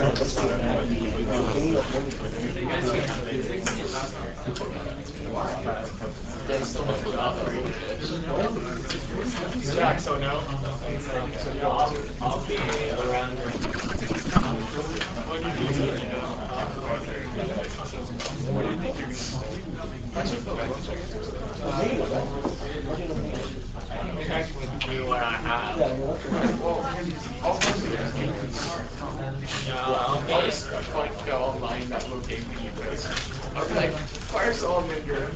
Yeah, so now I'll be around when you do it, what do you think you're actually do what I have. I'll just like go online that will take me first. I'll be like, fire Salamander.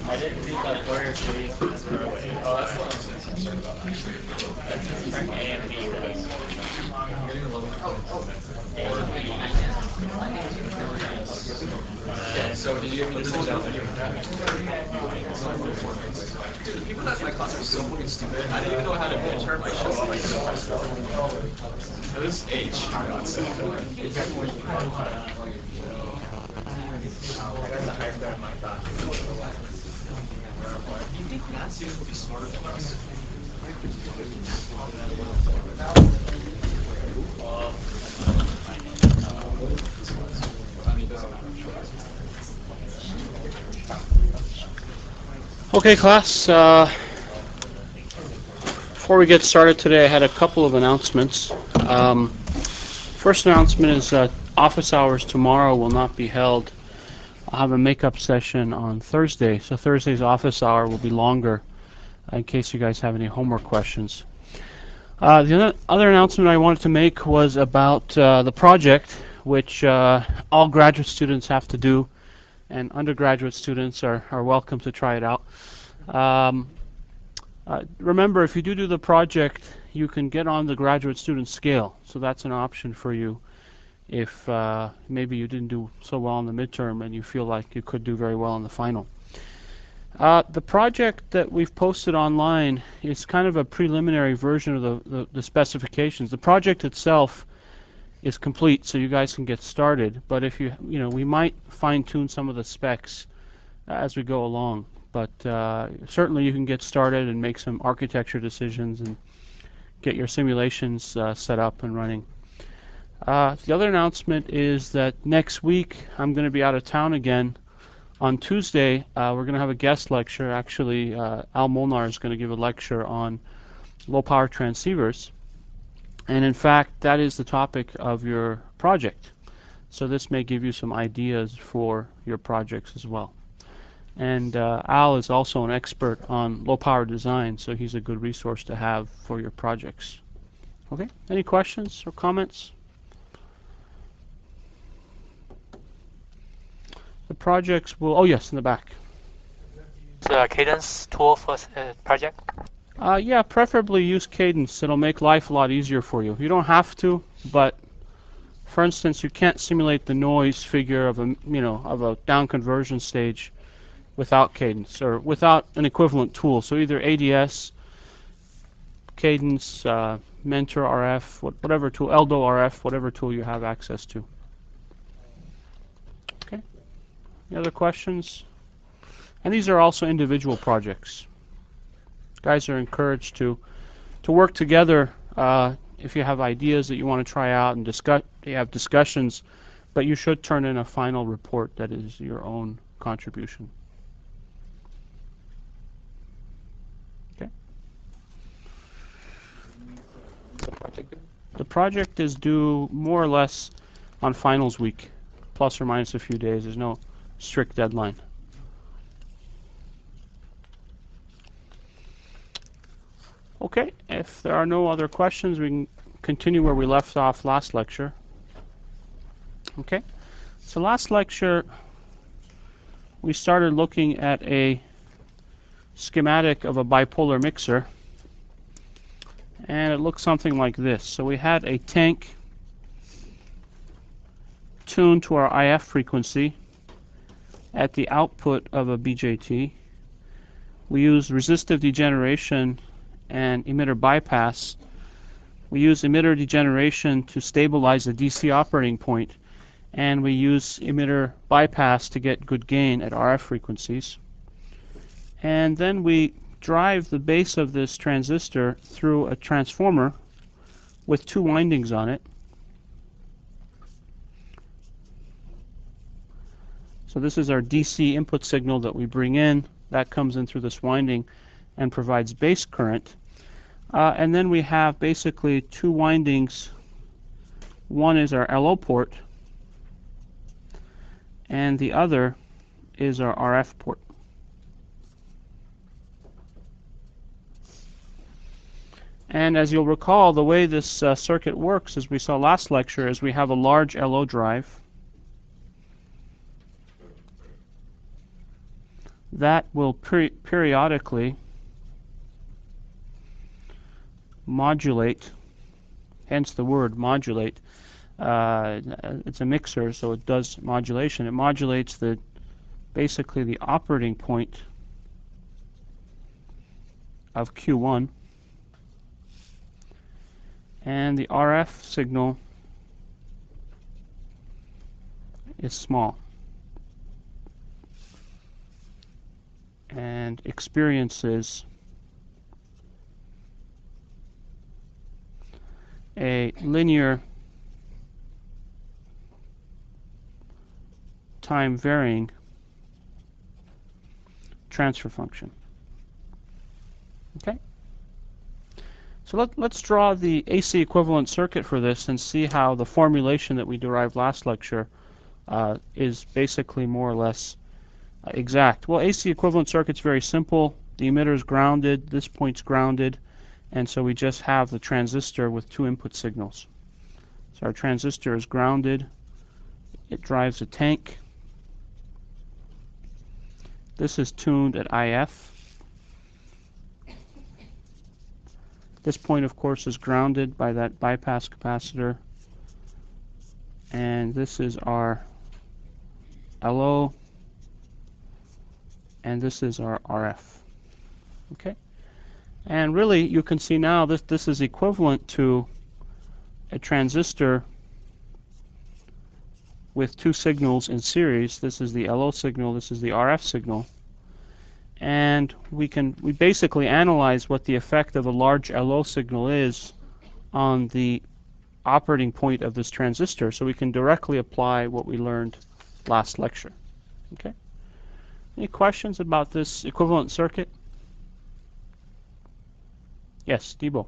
I didn't think that Warrior 3 was far away. Oh, that's what I'm concerned about. That's A and B, right? Yeah, so did you give me this example? Dude, the people that my class are so fucking stupid. I didn't even know how to midterm. I should have this H. You think math students will be smarter than us? Okay, class. Before we get started today, I had a couple of announcements. First announcement is that office hours tomorrow will not be held. I'll have a makeup session on Thursday, so Thursday's office hour will be longer in case you guys have any homework questions. The other announcement I wanted to make was about the project, which all graduate students have to do, and undergraduate students are welcome to try it out. Remember, if you do the project, you can get on the graduate student scale, so that's an option for you if maybe you didn't do so well in the midterm and you feel like you could do very well in the final. The project that we've posted online is kind of a preliminary version of the specifications. The project itself is complete, so you guys can get started, but if we might fine-tune some of the specs as we go along, but certainly you can get started and make some architecture decisions and get your simulations set up and running. The other announcement is that next week I'm going to be out of town again. On Tuesday, we're going to have a guest lecture. Actually, Al Molnar is going to give a lecture on low-power transceivers. And in fact, that is the topic of your project. So this may give you some ideas for your projects as well. And Al is also an expert on low-power design, so he's a good resource to have for your projects. Okay, any questions or comments? The projects will, oh yes, in the back. The Cadence tool for project? Yeah, preferably use Cadence. It'll make life a lot easier for you. You don't have to, but for instance, you can't simulate the noise figure of a down conversion stage without Cadence or without an equivalent tool. So either ADS, Cadence, Mentor RF, whatever tool, Eldo RF, whatever tool you have access to. Okay. Any other questions? And these are also individual projects. Guys are encouraged to work together if you have ideas that you want to try out and you have discussions, but you should turn in a final report that is your own contribution. Okay. The project is due more or less on finals week, plus or minus a few days. There's no strict deadline. Okay, if there are no other questions, we can continue where we left off last lecture. Okay, so last lecture we started looking at a schematic of a bipolar mixer, and it looks something like this. So we had a tank tuned to our IF frequency at the output of a BJT. We used resistive degeneration and emitter bypass. We use emitter degeneration to stabilize the DC operating point, and we use emitter bypass to get good gain at RF frequencies. And then we drive the base of this transistor through a transformer with 2 windings on it. So this is our DC input signal that we bring in. That comes in through this winding and provides base current. And then we have basically 2 windings. One is our LO port, and the other is our RF port. And as you'll recall, the way this circuit works, as we saw last lecture, is we have a large LO drive that will periodically modulate, hence the word modulate. It's a mixer, so it does modulation. It modulates basically the operating point of Q1, and the RF signal is small and experiences a linear time varying transfer function. Okay? So let's draw the AC equivalent circuit for this and see how the formulation that we derived last lecture is basically more or less exact. Well, AC equivalent circuit's very simple. The emitter is grounded, this point's grounded, and so we just have the transistor with 2 input signals. So our transistor is grounded. It drives a tank. This is tuned at IF. This point, of course, is grounded by that bypass capacitor. And this is our LO. And this is our RF. Okay? And really, you can see now this is equivalent to a transistor with 2 signals in series. This is the LO signal, this is the RF signal. And we basically analyze what the effect of a large LO signal is on the operating point of this transistor, so we can directly apply what we learned last lecture. Okay? Any questions about this equivalent circuit? Yes, Debo.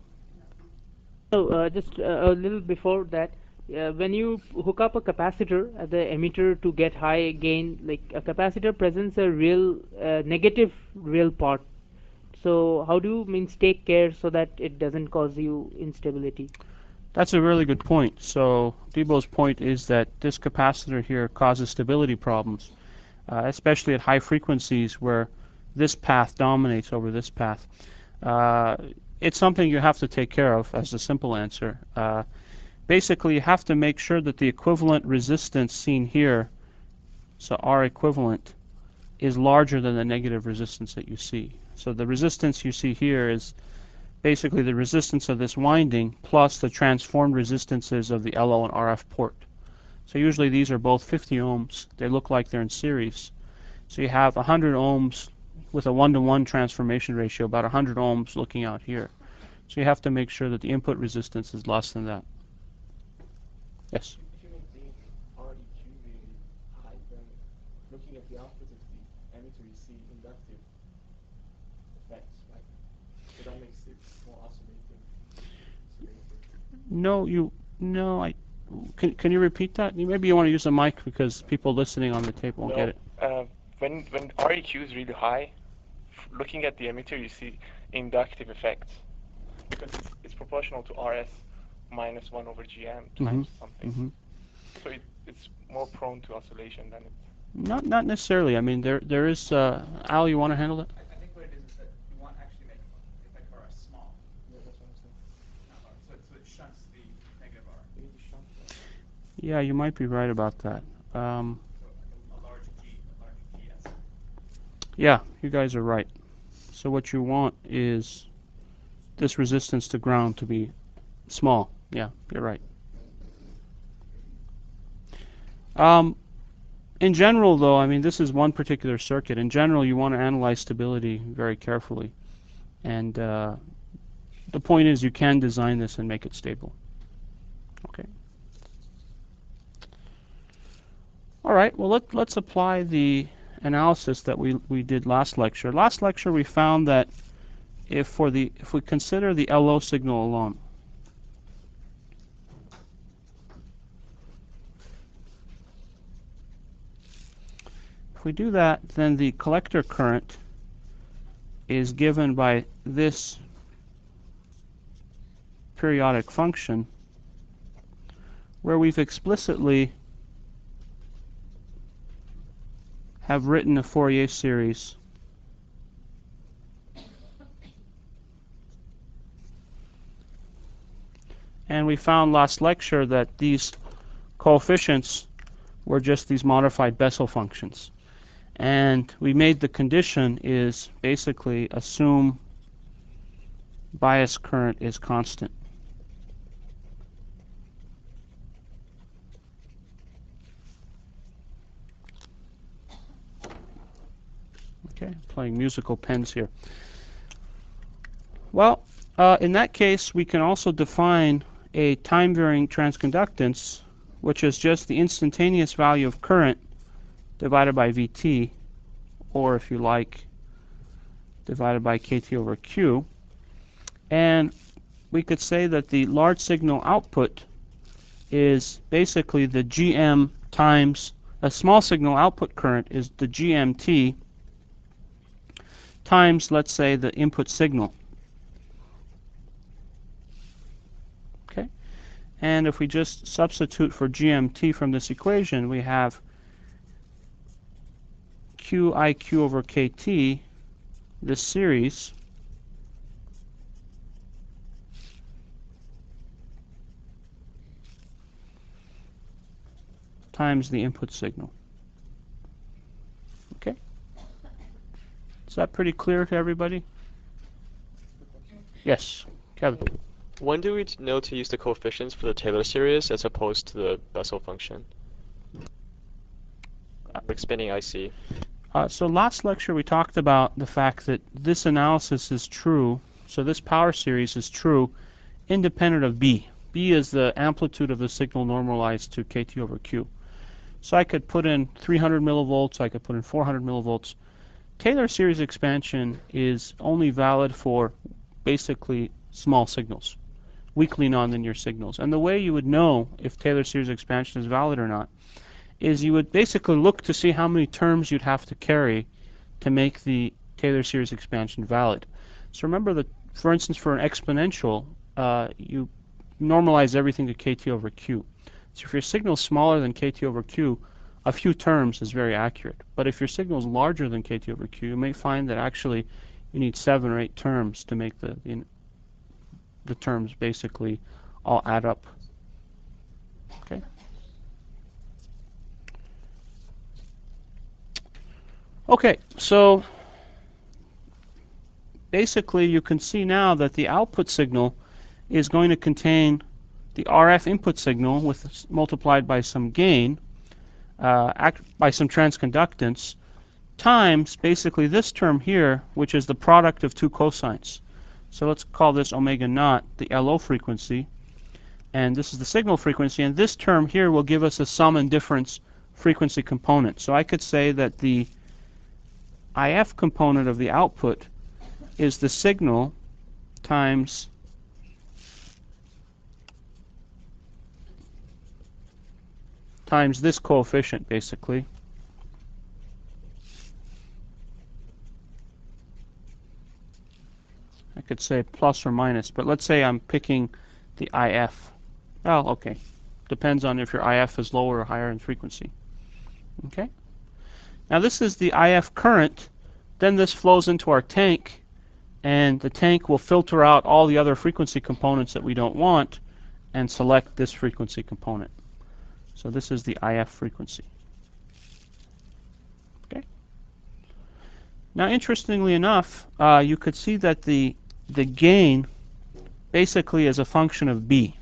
So just a little before that, when you hook up a capacitor at the emitter to get high gain, like a capacitor presents a real negative real part. So how do you take care so that it doesn't cause you instability? That's a really good point. So Debo's point is that this capacitor here causes stability problems, especially at high frequencies where this path dominates over this path. It's something you have to take care of as a simple answer. Basically, you have to make sure that the equivalent resistance seen here, so R equivalent, is larger than the negative resistance that you see. So the resistance you see here is basically the resistance of this winding plus the transformed resistances of the LO and RF port. So usually these are both 50 ohms. They look like they're in series. So you have 100 ohms with a 1-to-1 transformation ratio, about 100 ohms looking out here. So you have to make sure that the input resistance is less than that. Yes? If you make the REQ really high, then looking at the output of the emitter, you see inductive effects, right? So that makes it more oscillating. Can you repeat that? Maybe you want to use a mic because people listening on the tape won't get it. When REQ is really high, looking at the emitter, you see inductive effects because it's proportional to RS minus 1 over GM times something. So it's more prone to oscillation than it. Not necessarily. I mean, there is. Al, you want to handle it? I think what it is that you want actually make effect RS small. Yeah, that's what I'm saying. Not large. So it shunts the negative R. You need to shunt that. Yeah, you might be right about that. So like a large GS. Yeah, you guys are right. So what you want is this resistance to ground to be small. Yeah, you're right. In general, though, I mean, this is one particular circuit. In general, you want to analyze stability very carefully. And the point is you can design this and make it stable. Okay. All right, well, let's apply the analysis that we did last lecture. Last lecture we found that if we consider the LO signal alone, if we do that, then the collector current is given by this periodic function, where we've explicitly have written a Fourier series and we found last lecture that these coefficients were just these modified Bessel functions, and we made the condition is basically assume bias current is constant. Okay, playing musical pens here. Well, in that case, we can also define a time-varying transconductance, which is just the instantaneous value of current divided by Vt, or if you like, divided by Kt over Q. And we could say that the large signal output is basically the Gm times a small signal output current is the GMT times, let's say, the input signal. Okay, and if we just substitute for GMT from this equation, we have QIQ over KT, this series, times the input signal. Okay? Is that pretty clear to everybody? Yes, Kevin. When do we know to use the coefficients for the Taylor series as opposed to the Bessel function? Expanding IC. So last lecture we talked about the fact that this analysis is true, so this power series is true independent of B. B is the amplitude of the signal normalized to KT over Q. So I could put in 300 millivolts, I could put in 400 millivolts. Taylor series expansion is only valid for basically small signals, weakly nonlinear signals. And the way you would know if Taylor series expansion is valid or not is you would basically look to see how many terms you'd have to carry to make the Taylor series expansion valid. So remember that, for instance, for an exponential, you normalize everything to KT over Q. So if your signal is smaller than KT over Q, a few terms is very accurate. But if your signal is larger than KT over Q, you may find that actually you need 7 or 8 terms to make the terms basically all add up. Okay. Okay, so basically you can see now that the output signal is going to contain the RF input signal with multiplied by some gain, by some transconductance, times basically this term here, which is the product of two cosines. So let's call this omega naught the LO frequency, and this is the signal frequency, and this term here will give us a sum and difference frequency component. So I could say that the IF component of the output is the signal times this coefficient, basically. I could say plus or minus, but let's say I'm picking the IF. Well, okay. Depends on if your IF is lower or higher in frequency. Okay? Now this is the IF current. Then this flows into our tank, and the tank will filter out all the other frequency components that we don't want and select this frequency component. So this is the IF frequency. Okay. Now, interestingly enough, you could see that the gain basically is a function of B.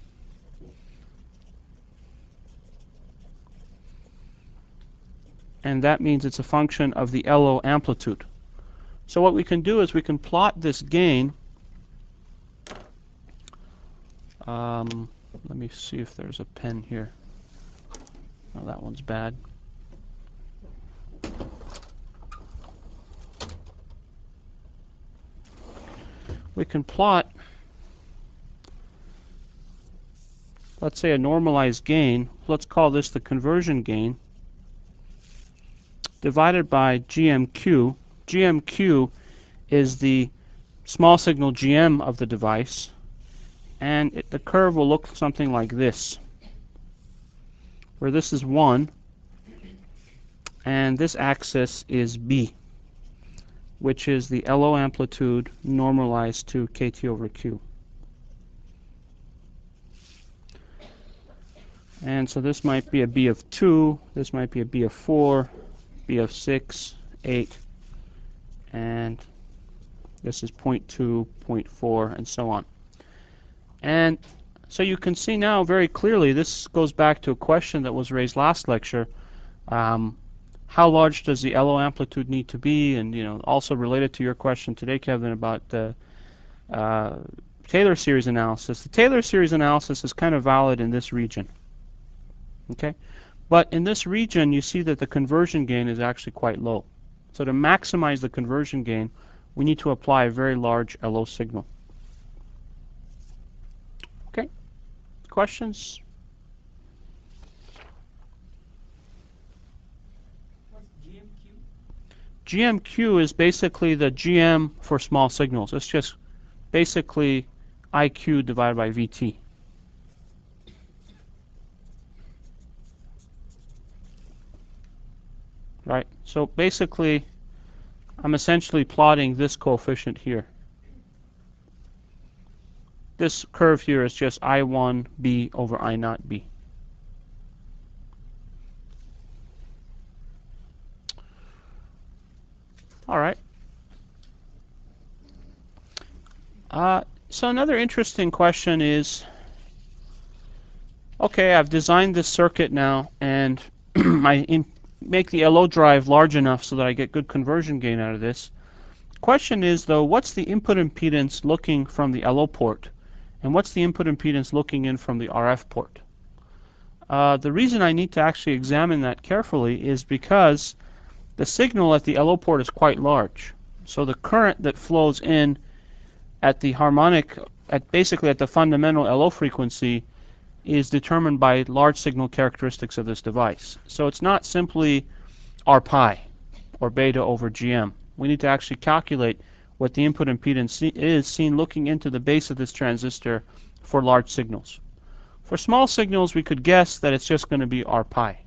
And that means it's a function of the LO amplitude. So what we can do is we can plot this gain Let me see if there's a pen here. Oh, that one's bad. We can plot, let's say, a normalized gain. Let's call this the conversion gain, divided by GMQ. GMQ is the small signal GM of the device, and the curve will look something like this, where this is 1, and this axis is B, which is the LO amplitude normalized to KT over Q. And so this might be a B of 2, this might be a B of 4, B of 6, 8, and this is 0.2, 0.4, and so on. And so you can see now very clearly, this goes back to a question that was raised last lecture. How large does the LO amplitude need to be? And also related to your question today, Kevin, about the Taylor series analysis. The Taylor series analysis is kind of valid in this region. Okay, but in this region, you see that the conversion gain is actually quite low. So to maximize the conversion gain, we need to apply a very large LO signal. Okay, questions? GMQ is basically the GM for small signals. It's just basically IQ divided by VT. Right? So basically, I'm essentially plotting this coefficient here. This curve here is just I1B over I0B. All right. So another interesting question is, okay, I've designed this circuit now, and I make the LO drive large enough so that I get good conversion gain out of this. Question is, though, what's the input impedance looking from the LO port, and what's the input impedance looking in from the RF port? The reason I need to actually examine that carefully is because the signal at the LO port is quite large. So the current that flows in at the harmonic, basically at the fundamental LO frequency, is determined by large signal characteristics of this device. So it's not simply R pi or beta over GM. We need to actually calculate what the input impedance is seen looking into the base of this transistor for large signals. For small signals, we could guess that it's just going to be R pi,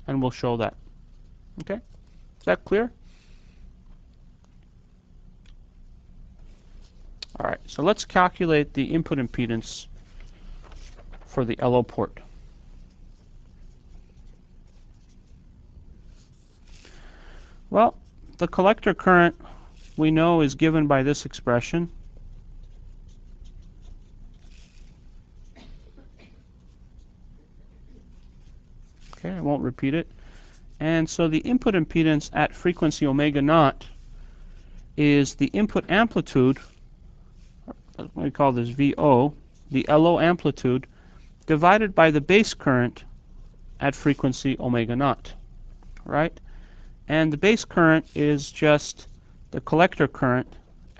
and we'll show that. Okay? Is that clear? All right, so let's calculate the input impedance for the LO port. Well, the collector current we know is given by this expression. Okay, I won't repeat it. And so the input impedance at frequency omega naught is the input amplitude, we call this VO, the LO amplitude, divided by the base current at frequency omega naught, right? And the base current is just the collector current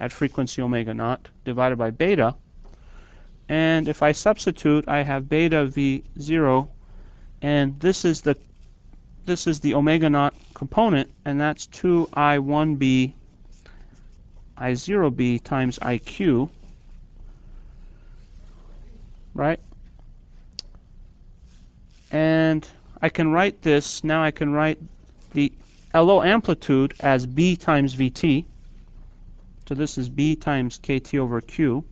at frequency omega naught divided by beta. And if I substitute, I have beta V0, and this is the omega naught component, and that's 2I1B I0B times IQ, right? And I can write this, now I can write the LO amplitude as B times VT. So this is B times KT over Q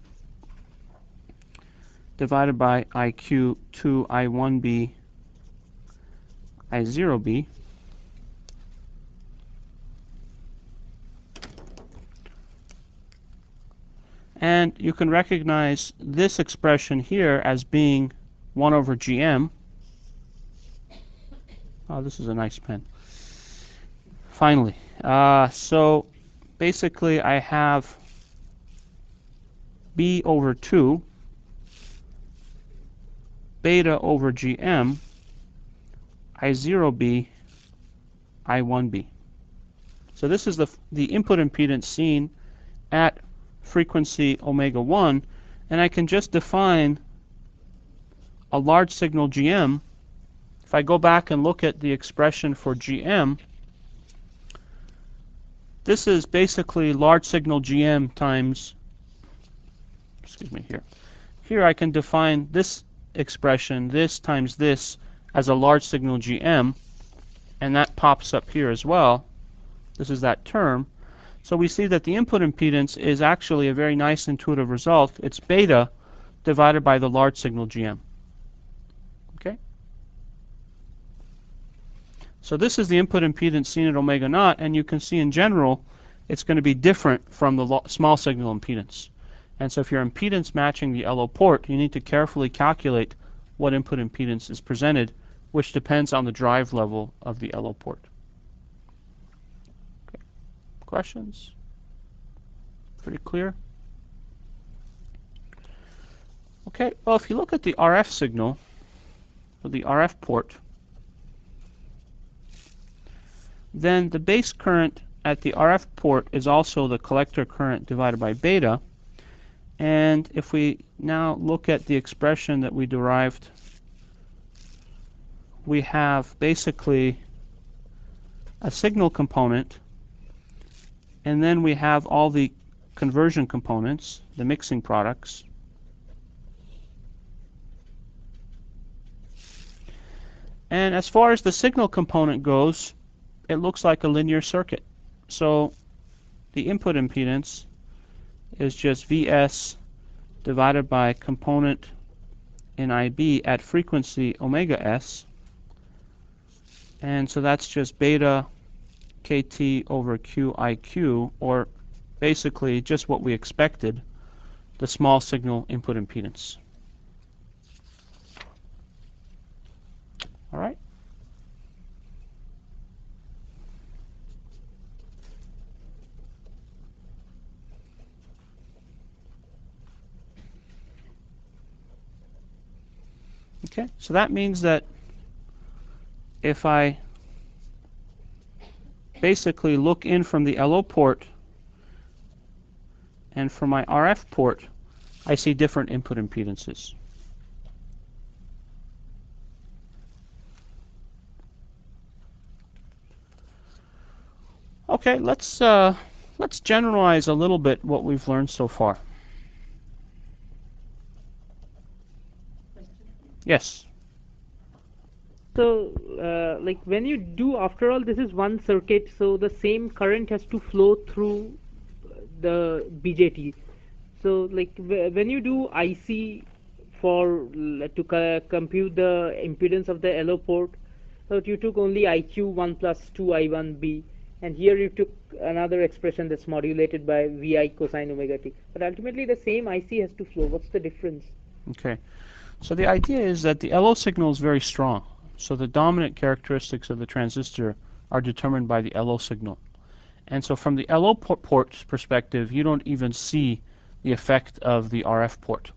divided by IQ 2I1B I0B. And you can recognize this expression here as being 1 over GM. Oh, this is a nice pen. Finally. So basically I have B over 2 beta over GM I0b I1b. So this is the input impedance seen at frequency omega 1, and I can just define a large signal GM. If I go back and look at the expression for GM, this is basically large signal GM times, excuse me, here. Here I can define this expression, this times this, as a large signal GM, and that pops up here as well. This is that term. So we see that the input impedance is actually a very nice intuitive result. It's beta divided by the large signal GM. Okay? So this is the input impedance seen at omega naught, and you can see in general it's going to be different from the small signal impedance. And so if you're impedance matching the LO port, you need to carefully calculate what input impedance is presented, which depends on the drive level of the LO port. Okay. Questions? Pretty clear? Okay, well, if you look at the RF signal, or the RF port, then the base current at the RF port is also the collector current divided by beta. And if we now look at the expression that we derived, we have basically a signal component, and then we have all the conversion components, the mixing products. And as far as the signal component goes, it looks like a linear circuit. So the input impedance is just Vs divided by component in IB at frequency omega s. And so that's just beta KT over QIQ, or basically just what we expected, the small signal input impedance. All right? Okay, so that means that if I basically look in from the LO port and from my RF port, I see different input impedances. Okay, let's generalize a little bit what we've learned so far. Yes. So, like when you do, after all, this is one circuit, so the same current has to flow through the BJT. So, like when you do IC for to compute the impedance of the LO port, so you took only IQ1 plus 2I1B, and here you took another expression that's modulated by VI cosine omega t. But ultimately, the same IC has to flow. What's the difference? Okay. So the idea is that the LO signal is very strong. So the dominant characteristics of the transistor are determined by the LO signal. And so from the LO port's perspective, you don't even see the effect of the RF port.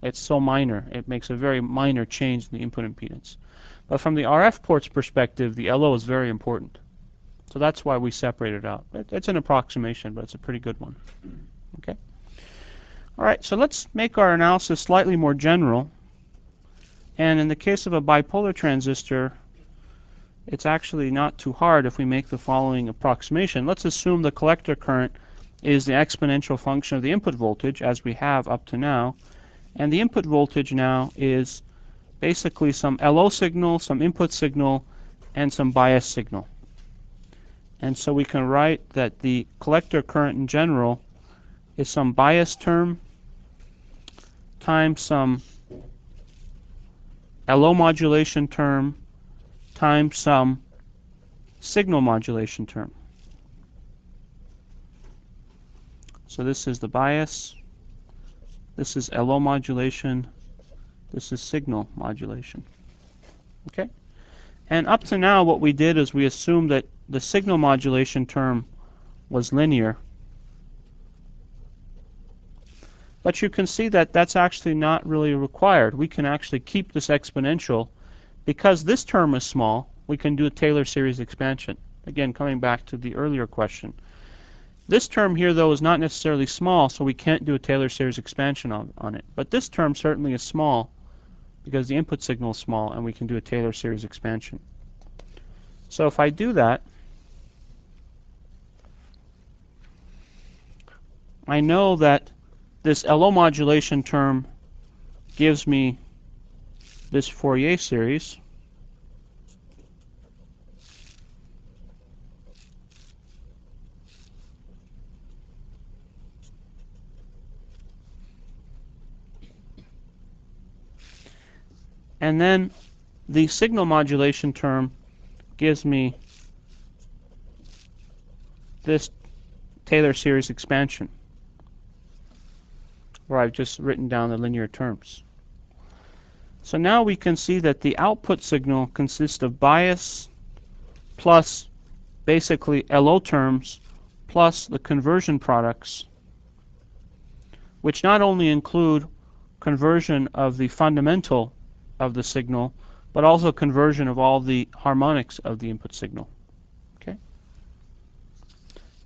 It's so minor. It makes a very minor change in the input impedance. But from the RF port's perspective, the LO is very important. So that's why we separate it out. It's an approximation, but it's a pretty good one. Okay. All right, so let's make our analysis slightly more general. And in the case of a bipolar transistor, it's actually not too hard if we make the following approximation. Let's assume the collector current is the exponential function of the input voltage, as we have up to now. And the input voltage now is basically some LO signal, some input signal, and some bias signal. And so we can write that the collector current in general is some bias term times some LO modulation term times some signal modulation term. So this is the bias, this is LO modulation, this is signal modulation. Okay? And up to now what we did is we assumed that the signal modulation term was linear. But you can see that that's actually not really required. We can actually keep this exponential. Because this term is small, we can do a Taylor series expansion. Again, coming back to the earlier question. This term here, though, is not necessarily small, so we can't do a Taylor series expansion on it. But this term certainly is small because the input signal is small, and we can do a Taylor series expansion. So if I do that, I know that this LO modulation term gives me this Fourier series. And then the signal modulation term gives me this Taylor series expansion, where I've just written down the linear terms. So now we can see that the output signal consists of bias plus basically LO terms plus the conversion products, which not only include conversion of the fundamental of the signal, but also conversion of all the harmonics of the input signal. Okay.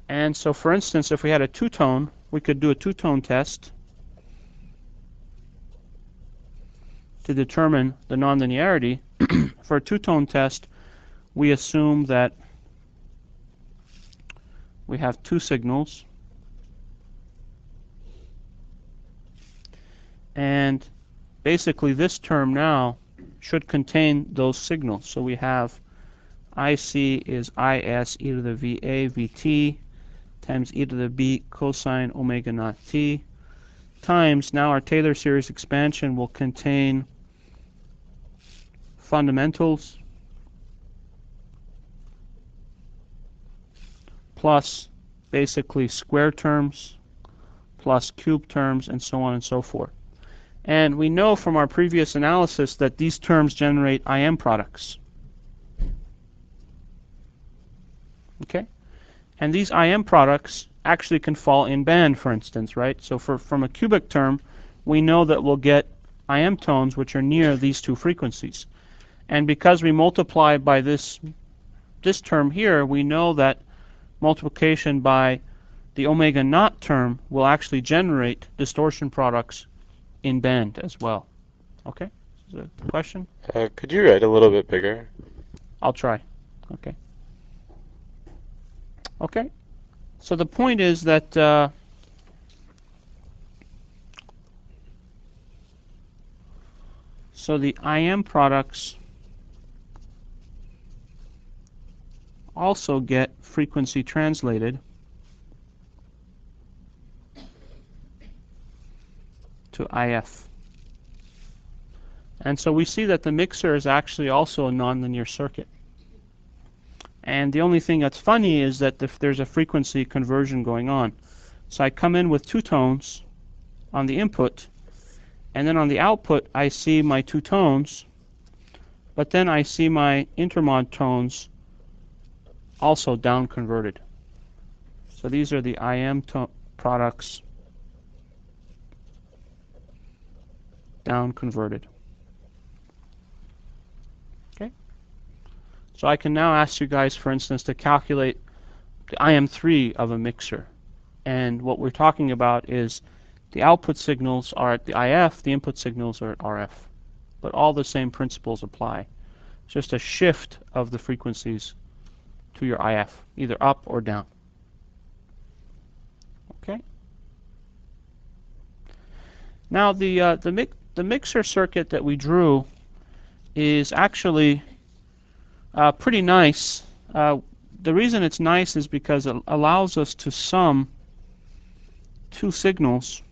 And so, for instance, if we had a two-tone, we could do a two-tone test to determine the nonlinearity. For a two-tone test, we assume that we have two signals, and basically this term now should contain those signals. So we have IC is IS e to the VA VT times e to the B cosine omega naught t times, now our Taylor series expansion will contain fundamentals plus basically square terms plus cube terms and so on and so forth. And we know from our previous analysis that these terms generate IM products. Okay? And these IM products actually can fall in band, for instance, right? So from a cubic term, we know that we'll get IM tones which are near these two frequencies. And because we multiply by this term here, we know that multiplication by the omega naught term will actually generate distortion products in band as well. Okay? Is that a question? Could you write a little bit bigger? I'll try. Okay. Okay. So the point is that so the IM products also get frequency translated to IF. And so we see that the mixer is actually also a nonlinear circuit. And the only thing that's funny is that if there's a frequency conversion going on. So I come in with two tones on the input, and then on the output I see my two tones, but then I see my intermod tones also down converted. So these are the IM products down converted. Okay? So I can now ask you guys, for instance, to calculate the IM3 of a mixer. And what we're talking about is the output signals are at the IF, the input signals are at RF. But all the same principles apply. It's just a shift of the frequencies to your IF, either up or down. Okay? Now the mixer circuit that we drew is actually pretty nice. The reason it's nice is because it allows us to sum two signals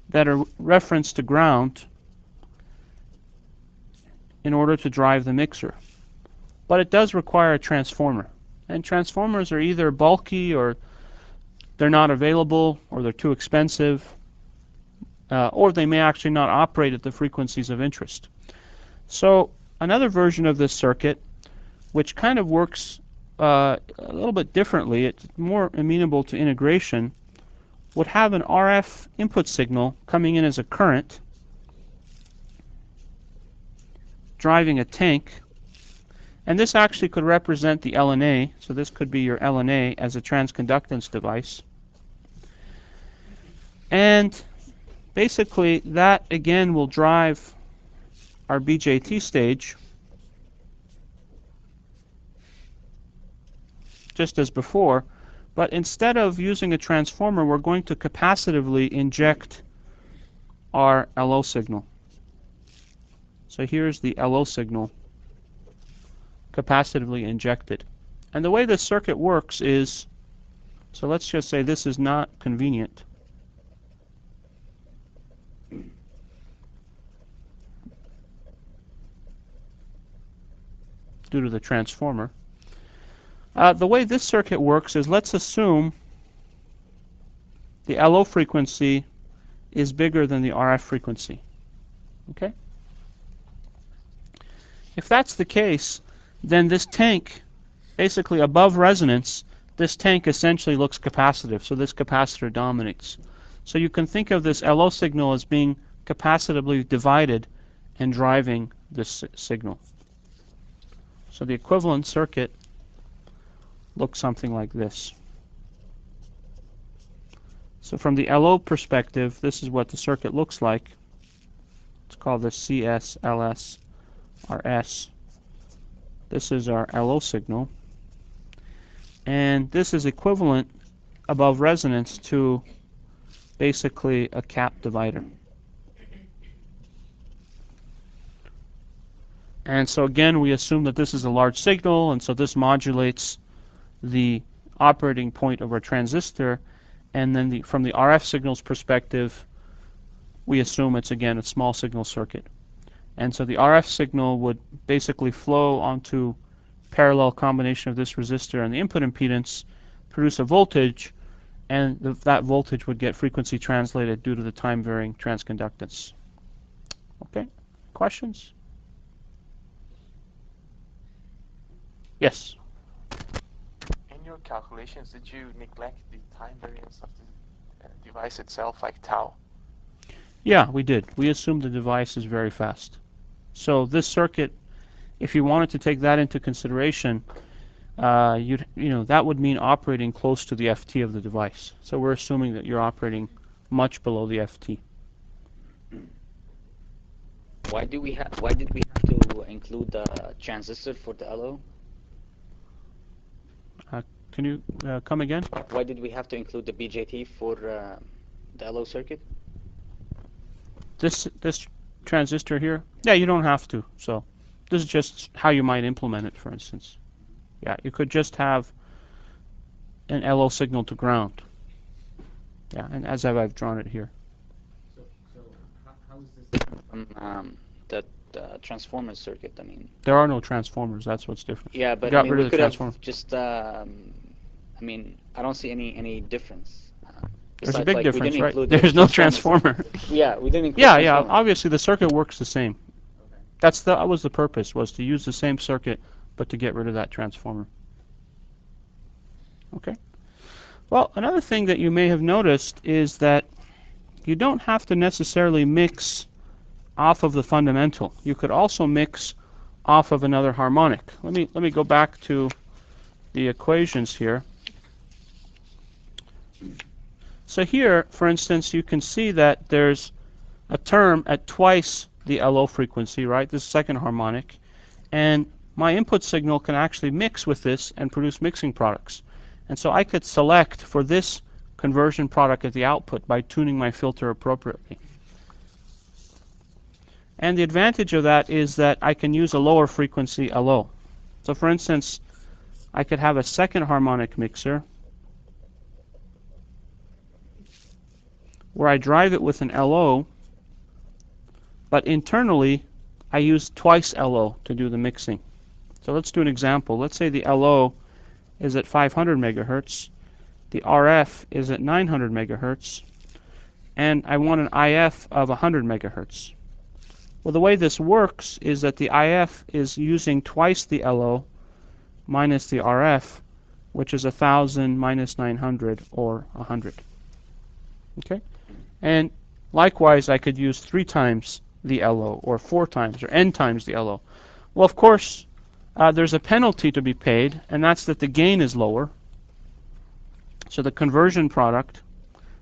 that are referenced to ground in order to drive the mixer. But it does require a transformer. And transformers are either bulky, or they're not available, or they're too expensive, or they may actually not operate at the frequencies of interest. So another version of this circuit, which kind of works a little bit differently, it's more amenable to integration, would have an RF input signal coming in as a current, driving a tank, and this actually could represent the LNA, so this could be your LNA as a transconductance device. And basically that again will drive our BJT stage, just as before, but instead of using a transformer, we're going to capacitively inject our LO signal. So here's the LO signal capacitively injected. And the way this circuit works is, so let's just say this is not convenient. Due to the transformer. The way this circuit works is, let's assume the LO frequency is bigger than the RF frequency. Okay? If that's the case, then this tank, basically above resonance, this tank essentially looks capacitive, so this capacitor dominates. So you can think of this LO signal as being capacitively divided and driving this signal. So the equivalent circuit looks something like this. So from the LO perspective, this is what the circuit looks like. Let's call this CS, LS, RS. This is our LO signal. And this is equivalent above resonance to basically a cap divider. And so again, we assume that this is a large signal, and so this modulates the operating point of our transistor, and then from the RF signal's perspective, we assume it's again a small signal circuit. And so the RF signal would basically flow onto parallel combination of this resistor and the input impedance, produce a voltage, and that voltage would get frequency translated due to the time varying transconductance. Okay, questions? Yes? In your calculations, did you neglect the time variance of the device itself, like tau? Yeah, we did. We assumed the device is very fast. So this circuit, if you wanted to take that into consideration, that would mean operating close to the FT of the device. So we're assuming that you're operating much below the FT. Why did we have to include the transistor for the LO? Can you come again? Why did we have to include the BJT for the LO circuit? This transistor here? Yeah, you don't have to. So this is just how you might implement it, for instance. Yeah, you could just have an LO signal to ground. Yeah, and as I've drawn it here. So how is this different from the transformer circuit? I mean, there are no transformers. That's what's different. Yeah, but got rid of the could transformer. have just. I mean, I don't see any difference. There's a Besides, big like, difference, right? include There's the no transformer. Yeah, we didn't include Yeah, transformer. obviously the circuit works the same. Okay. That was the purpose, was to use the same circuit, but to get rid of that transformer. Okay. Well, another thing that you may have noticed is that you don't have to necessarily mix off of the fundamental. You could also mix off of another harmonic. Let me go back to the equations here. So here, for instance, you can see that there's a term at twice the LO frequency, right? This second harmonic. And my input signal can actually mix with this and produce mixing products. And so I could select for this conversion product at the output by tuning my filter appropriately. And the advantage of that is that I can use a lower frequency LO. So for instance, I could have a second harmonic mixer where I drive it with an LO, but internally I use twice LO to do the mixing. So let's do an example. Let's say the LO is at 500 megahertz, the RF is at 900 megahertz, and I want an IF of 100 megahertz. Well, the way this works is that the IF is using twice the LO minus the RF, which is 1000 minus 900, or 100. Okay? And likewise, I could use 3 times the LO, or 4 times, or n times the LO. Well, of course, there's a penalty to be paid, and that's that the gain is lower. So the conversion product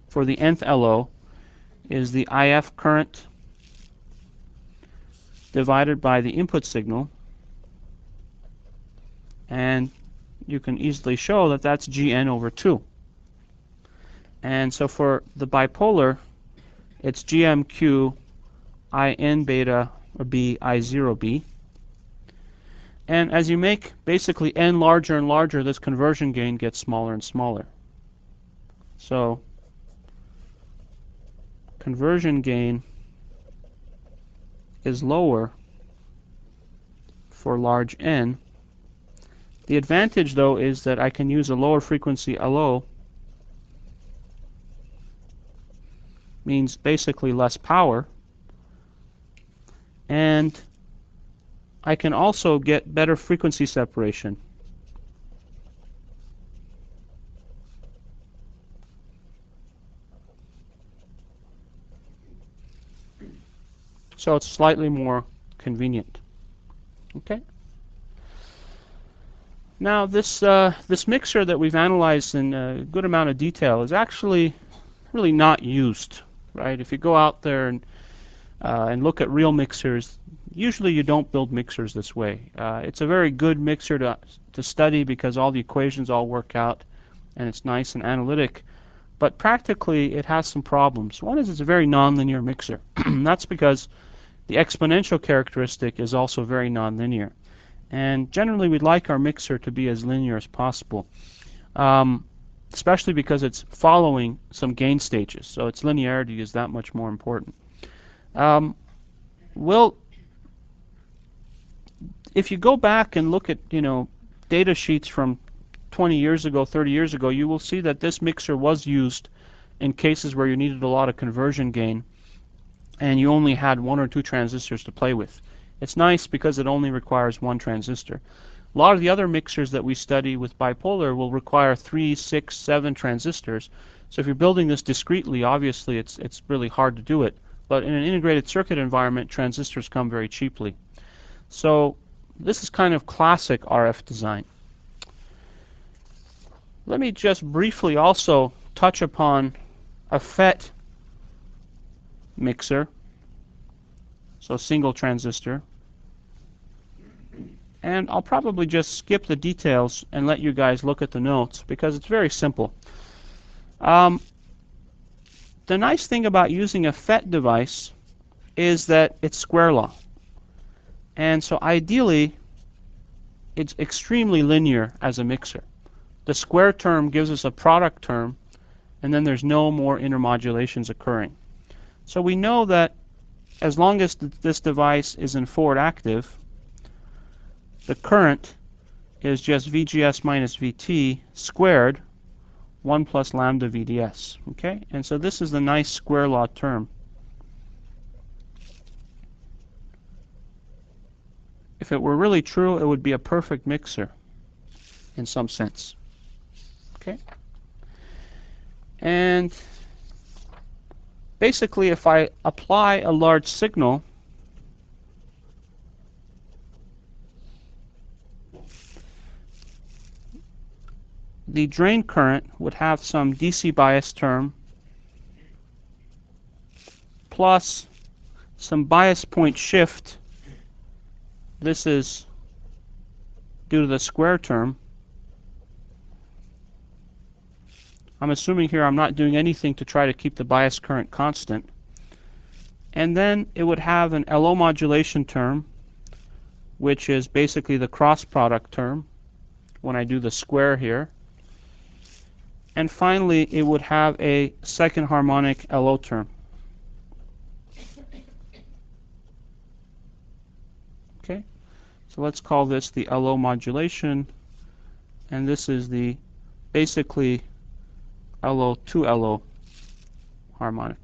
for the nth LO is the IF current divided by the input signal, and you can easily show that that's Gn over 2. And so for the bipolar, it's GMQ IN beta or B I0B. And as you make basically n larger and larger, this conversion gain gets smaller and smaller. So conversion gain is lower for large n. The advantage, though, is that I can use a lower frequency LO, means basically less power, and I can also get better frequency separation. So it's slightly more convenient. Okay. Now this this mixer that we've analyzed in a good amount of detail is actually really not used, right? If you go out there and look at real mixers, usually you don't build mixers this way. It's a very good mixer to study because all the equations all work out, and it's nice and analytic. But practically, it has some problems. One is it's a very nonlinear mixer. That's because the exponential characteristic is also very nonlinear. And generally, we'd like our mixer to be as linear as possible, especially because it's following some gain stages. So its linearity is that much more important. Well, if you go back and look at, data sheets from 20 years ago, 30 years ago, you will see that this mixer was used in cases where you needed a lot of conversion gain and you only had 1 or 2 transistors to play with. It's nice because it only requires 1 transistor. A lot of the other mixers that we study with bipolar will require 3, 6, 7 transistors. So if you're building this discretely, obviously it's really hard to do it. But in an integrated circuit environment, transistors come very cheaply. So this is kind of classic RF design. Let me just briefly also touch upon a FET mixer, so single transistor. And I'll probably just skip the details and let you guys look at the notes because it's very simple. The nice thing about using a FET device is that it's square law. And so ideally, it's extremely linear as a mixer. The square term gives us a product term, and then there's no more intermodulations occurring. So we know that as long as this device is in forward active, the current is just VGS minus VT squared 1 plus lambda VDS. Okay? And so this is the nice square law term. If it were really true, it would be a perfect mixer in some sense. Okay? And basically, if I apply a large signal, the drain current would have some DC bias term plus some bias point shift. This is due to the square term. I'm assuming here I'm not doing anything to try to keep the bias current constant. And then it would have an LO modulation term, which is basically the cross product term when I do the square here. And finally, it would have a second harmonic LO term. Okay, so let's call this the LO modulation, and this is the basically LO to LO harmonic.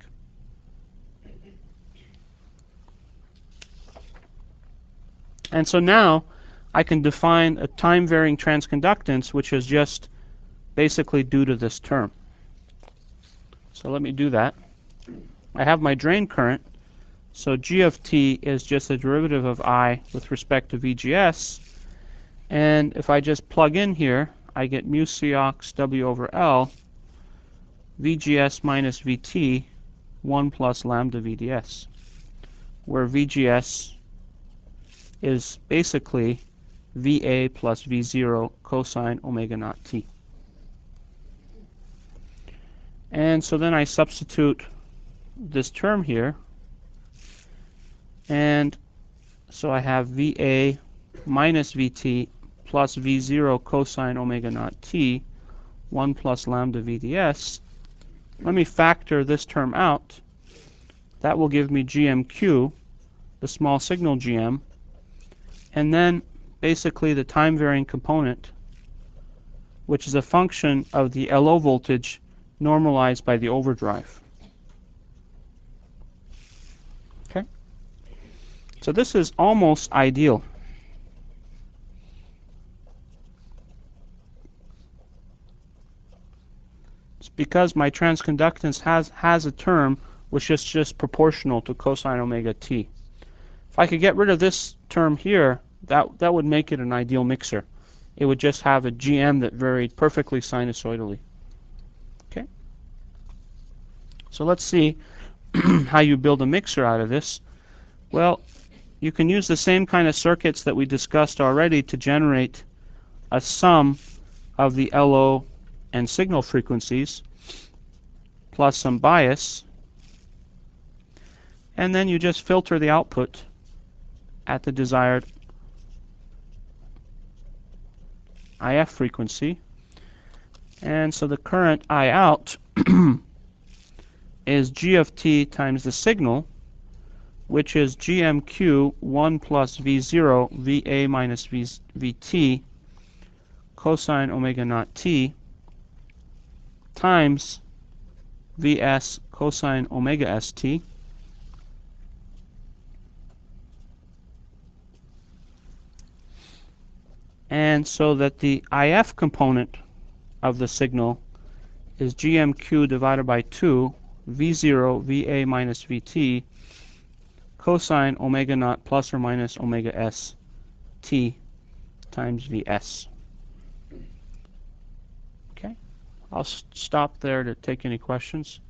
And so now I can define a time-varying transconductance, which is just basically due to this term. So let me do that. I have my drain current, so G of t is just the derivative of I with respect to VGS, and if I just plug in here, I get mu Cox W over L VGS minus VT 1 plus lambda VDS, where VGS is basically VA plus V0 cosine omega naught t. And so then I substitute this term here, and so I have VA minus VT plus V0 cosine omega naught t 1 plus lambda VDS. Let me factor this term out. That will give me GMQ, the small signal GM, and then basically the time varying component, which is a function of the LO voltage normalized by the overdrive. Okay? So this is almost ideal. It's because my transconductance has a term which is just proportional to cosine omega t. If I could get rid of this term here, that would make it an ideal mixer. It would just have a GM that varied perfectly sinusoidally. Okay? So let's see how you build a mixer out of this. Well, you can use the same kind of circuits that we discussed already to generate a sum of the LO and signal frequencies plus some bias, and then you just filter the output at the desired IF frequency. And so the current I out is G of t times the signal, which is GMQ 1 plus V0 VA minus VT cosine omega naught t times Vs cosine omega st. And so that the IF component of the signal is GMQ divided by 2 V0 VA minus VT cosine omega naught plus or minus omega s t times Vs. Okay, I'll stop there to take any questions.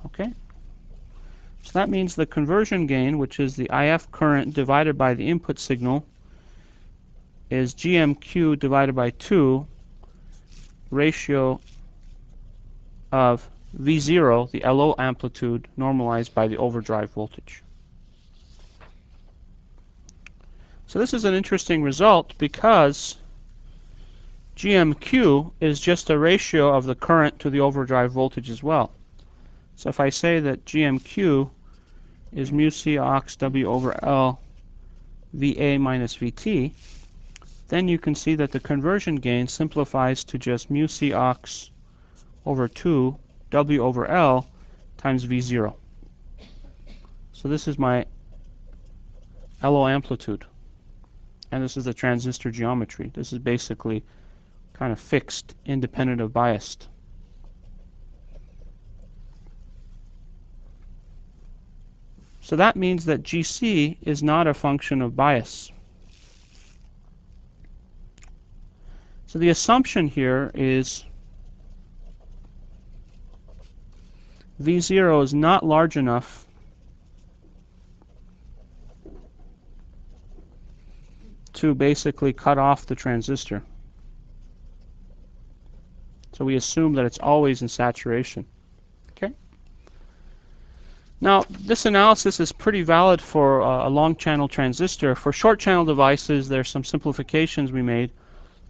Okay. So that means the conversion gain, which is the IF current divided by the input signal, is GMQ divided by 2 ratio of V0, the LO amplitude, normalized by the overdrive voltage. So this is an interesting result because GMQ is just a ratio of the current to the overdrive voltage as well. So if I say that GMQ is mu Cox W over L VA minus VT, then you can see that the conversion gain simplifies to just mu Cox over 2 W over L times V0. So this is my LO amplitude, and this is the transistor geometry. This is basically kind of fixed, independent of biased. So that means that GC is not a function of bias. So the assumption here is V0 is not large enough to basically cut off the transistor. So we assume that it's always in saturation. Okay? Now, this analysis is pretty valid for a long channel transistor. For short channel devices, there's some simplifications we made.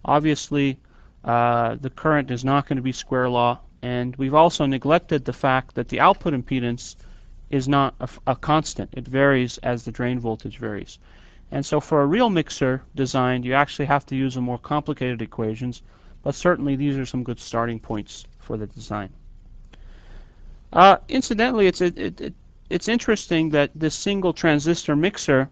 Obviously, the current is not going to be square law, and we've also neglected the fact that the output impedance is not a constant. It varies as the drain voltage varies. And so for a real mixer design, you actually have to use a more complicated equations, but certainly these are some good starting points for the design. Incidentally, it's interesting that this single transistor mixer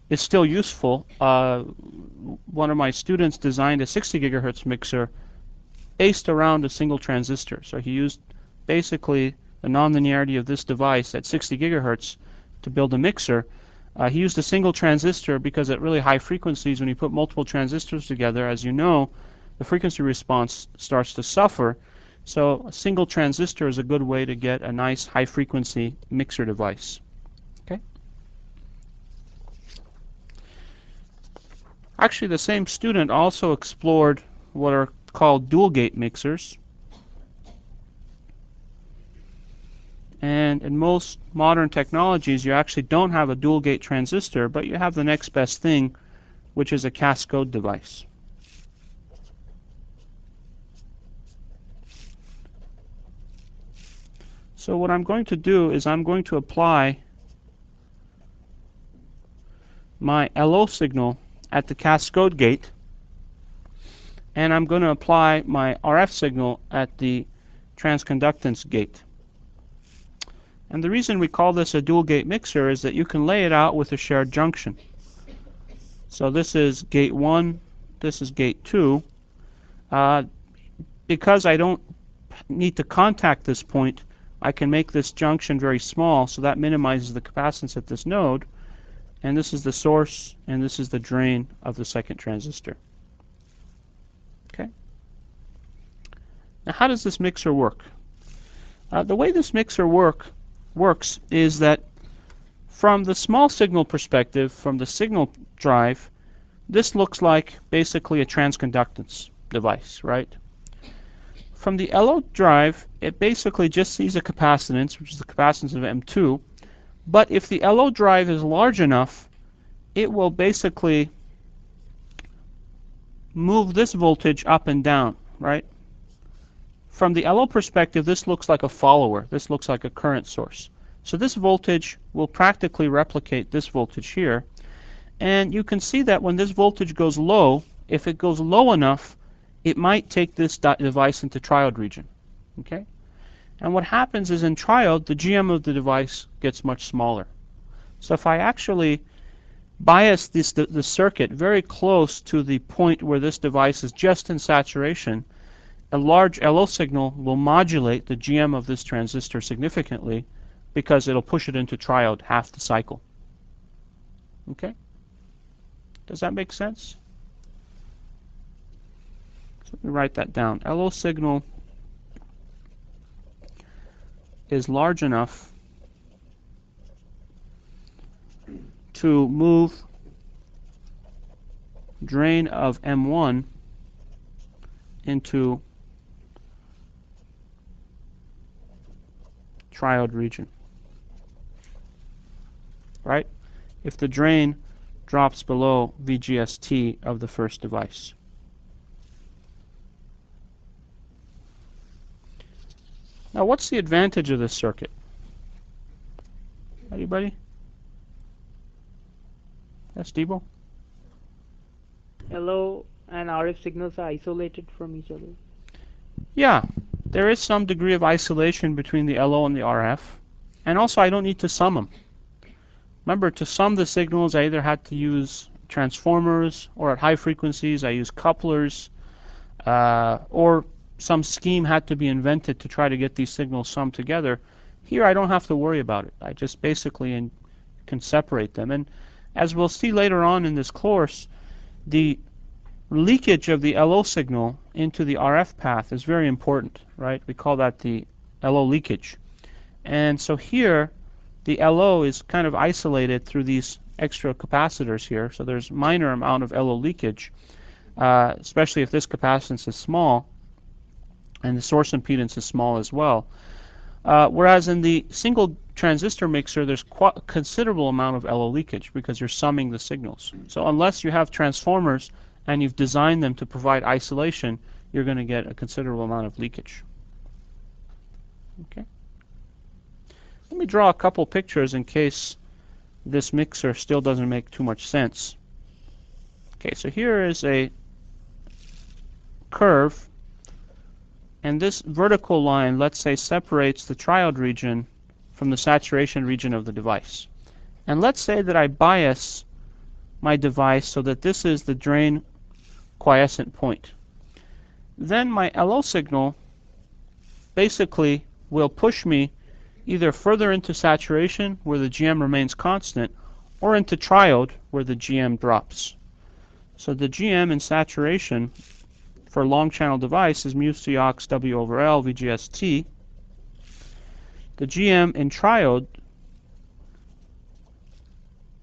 is still useful. One of my students designed a 60 gigahertz mixer based around a single transistor. So he used basically the nonlinearity of this device at 60 gigahertz to build a mixer. He used a single transistor because at really high frequencies, when you put multiple transistors together, as you know, the frequency response starts to suffer. So a single transistor is a good way to get a nice high frequency mixer device. Okay. Actually, the same student also explored what are called dual gate mixers. And in most modern technologies, you actually don't have a dual gate transistor, but you have the next best thing, which is a cascode device. So what I'm going to do is I'm going to apply my LO signal at the cascode gate, and I'm going to apply my RF signal at the transconductance gate. And the reason we call this a dual gate mixer is that you can lay it out with a shared junction. So this is gate 1, this is gate 2. Because I don't need to contact this point, I can make this junction very small, so that minimizes the capacitance at this node. And this is the source, and this is the drain of the second transistor. Okay. Now how does this mixer work? The way this mixer works is that from the small signal perspective, from the signal drive, this looks like basically a transconductance device, right? From the LO drive, it basically just sees a capacitance, which is the capacitance of M2. But if the LO drive is large enough, it will basically move this voltage up and down, right? From the LO perspective, this looks like a follower. This looks like a current source. So this voltage will practically replicate this voltage here. And you can see that when this voltage goes low, if it goes low enough, it might take this device into triode region. Okay? And what happens is in triode, the GM of the device gets much smaller. So if I actually bias the circuit very close to the point where this device is just in saturation, a large LO signal will modulate the GM of this transistor significantly because it'll push it into triode half the cycle. Okay? Does that make sense? So let me write that down. LO signal is large enough to move drain of M1 into triode region. Right? If the drain drops below VGST of the first device. Now, what's the advantage of this circuit? Anybody? Yes, Debo? LO and RF signals are isolated from each other. Yeah, there is some degree of isolation between the LO and the RF. And also, I don't need to sum them. Remember, to sum the signals, I either had to use transformers, or at high frequencies, I use couplers, or some scheme had to be invented to try to get these signals summed together. Here, I don't have to worry about it. I just basically can separate them. And as we'll see later on in this course, the leakage of the LO signal into the RF path is very important, right? We call that the LO leakage. And so here, the LO is kind of isolated through these extra capacitors here. So there's minor amount of LO leakage, especially if this capacitance is small, and the source impedance is small as well. Whereas in the single transistor mixer, there's a considerable amount of LO leakage because you're summing the signals. So unless you have transformers and you've designed them to provide isolation, you're going to get a considerable amount of leakage. Okay. Let me draw a couple pictures in case this mixer still doesn't make too much sense. Okay, so here is a curve, and this vertical line, let's say, separates the triode region from the saturation region of the device. And let's say that I bias my device so that this is the drain quiescent point. Then my LO signal basically will push me either further into saturation, where the GM remains constant, or into triode, where the GM drops. So the GM in saturation for a long channel device is mu C aux W over L VGS T. The GM in triode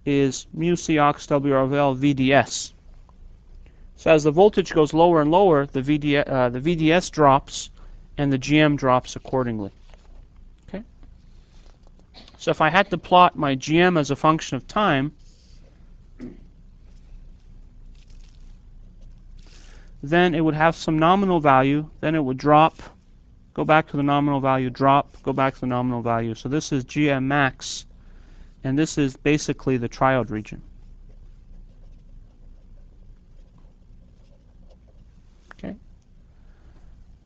is mu C aux W over L VDS. So as the voltage goes lower and lower, the VDS drops and the GM drops accordingly. Okay. So if I had to plot my GM as a function of time, then it would have some nominal value, then it would drop, go back to the nominal value, drop, go back to the nominal value. So this is GM max, and this is basically the triode region. Okay.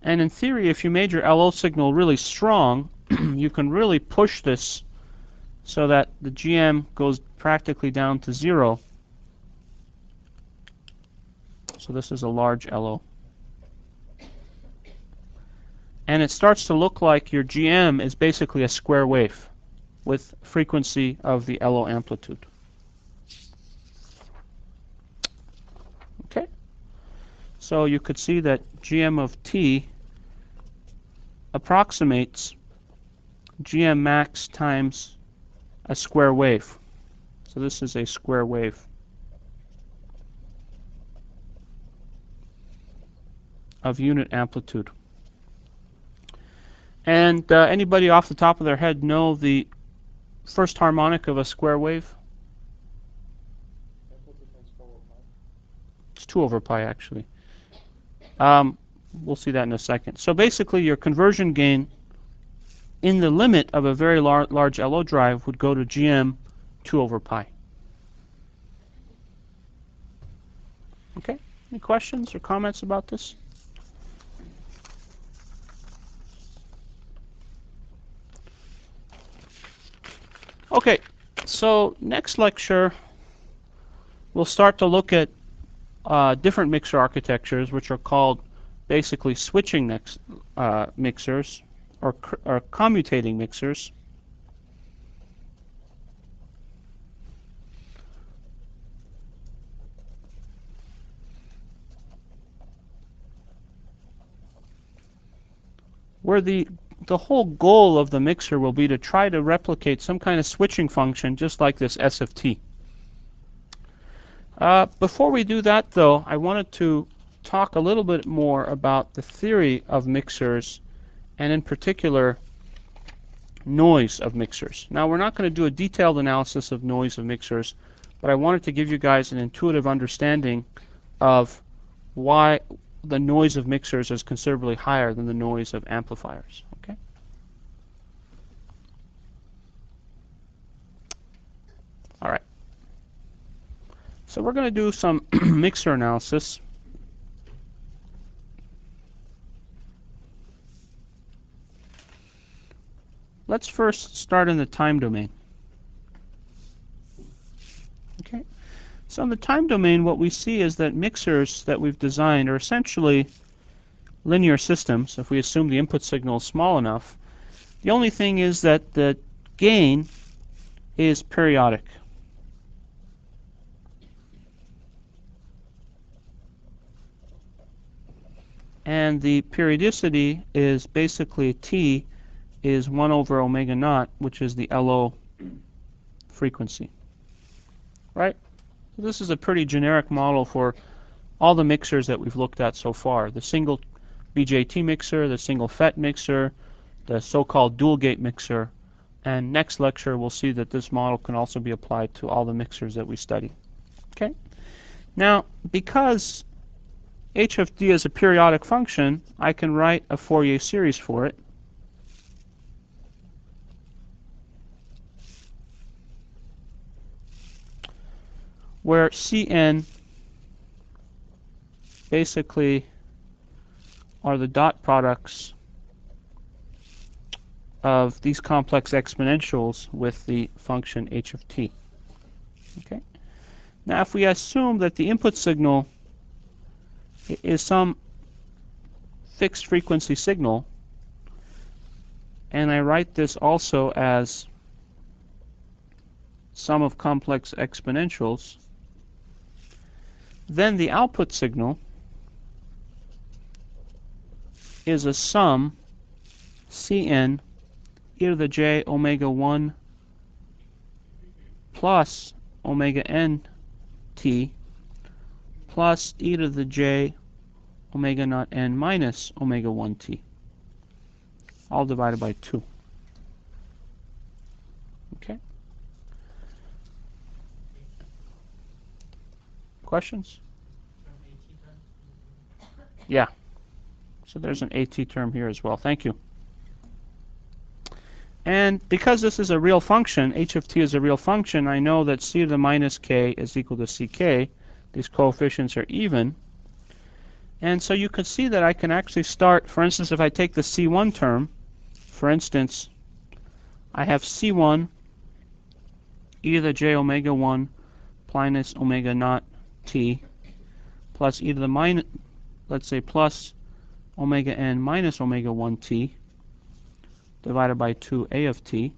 And in theory, if you made your LO signal really strong, you can really push this so that the GM goes practically down to 0. So this is a large LO. And it starts to look like your GM is basically a square wave with frequency of the LO amplitude. Okay? So you could see that GM of T approximates GM max times a square wave. So this is a square wave of unit amplitude. And anybody off the top of their head know the first harmonic of a square wave? It's 2 over pi actually. We'll see that in a second. So basically your conversion gain in the limit of a very large LO drive would go to GM 2 over pi. Okay, any questions or comments about this? Okay, so next lecture we'll start to look at different mixer architectures, which are called basically switching mixers or commutating mixers. Where the whole goal of the mixer will be to try to replicate some kind of switching function just like this S of T. Before we do that though, I wanted to talk a little bit more about the theory of mixers and in particular noise of mixers. Now we're not going to do a detailed analysis of noise of mixers, but I wanted to give you guys an intuitive understanding of why the noise of mixers is considerably higher than the noise of amplifiers. Okay? All right. So we're going to do some mixer analysis. Let's first start in the time domain. Okay. So in the time domain, what we see is that mixers that we've designed are essentially linear systems, if we assume the input signal is small enough. The only thing is that the gain is periodic. And the periodicity is basically T is 1 over omega naught, which is the LO frequency. Right? This is a pretty generic model for all the mixers that we've looked at so far. The single BJT mixer, the single FET mixer, the so-called dual gate mixer, and next lecture we'll see that this model can also be applied to all the mixers that we study. Okay? Now, because h of d is a periodic function, I can write a Fourier series for it. Where Cn basically are the dot products of these complex exponentials with the function h of t. Okay? Now if we assume that the input signal is some fixed frequency signal, and I write this also as sum of complex exponentials, then the output signal is a sum Cn e to the j omega 1 plus omega n t plus e to the j omega naught n minus omega 1 t, all divided by 2. Okay? Questions? Yeah. So there's an AT term here as well. Thank you. And because this is a real function, h of t is a real function, I know that c to the minus k is equal to ck. These coefficients are even. And so you can see that I can actually start, for instance, if I take the c1 term, for instance, I have c1 e to the j omega 1 minus omega naught t plus e to the minus, let's say, plus omega n minus omega 1 t divided by 2a of t.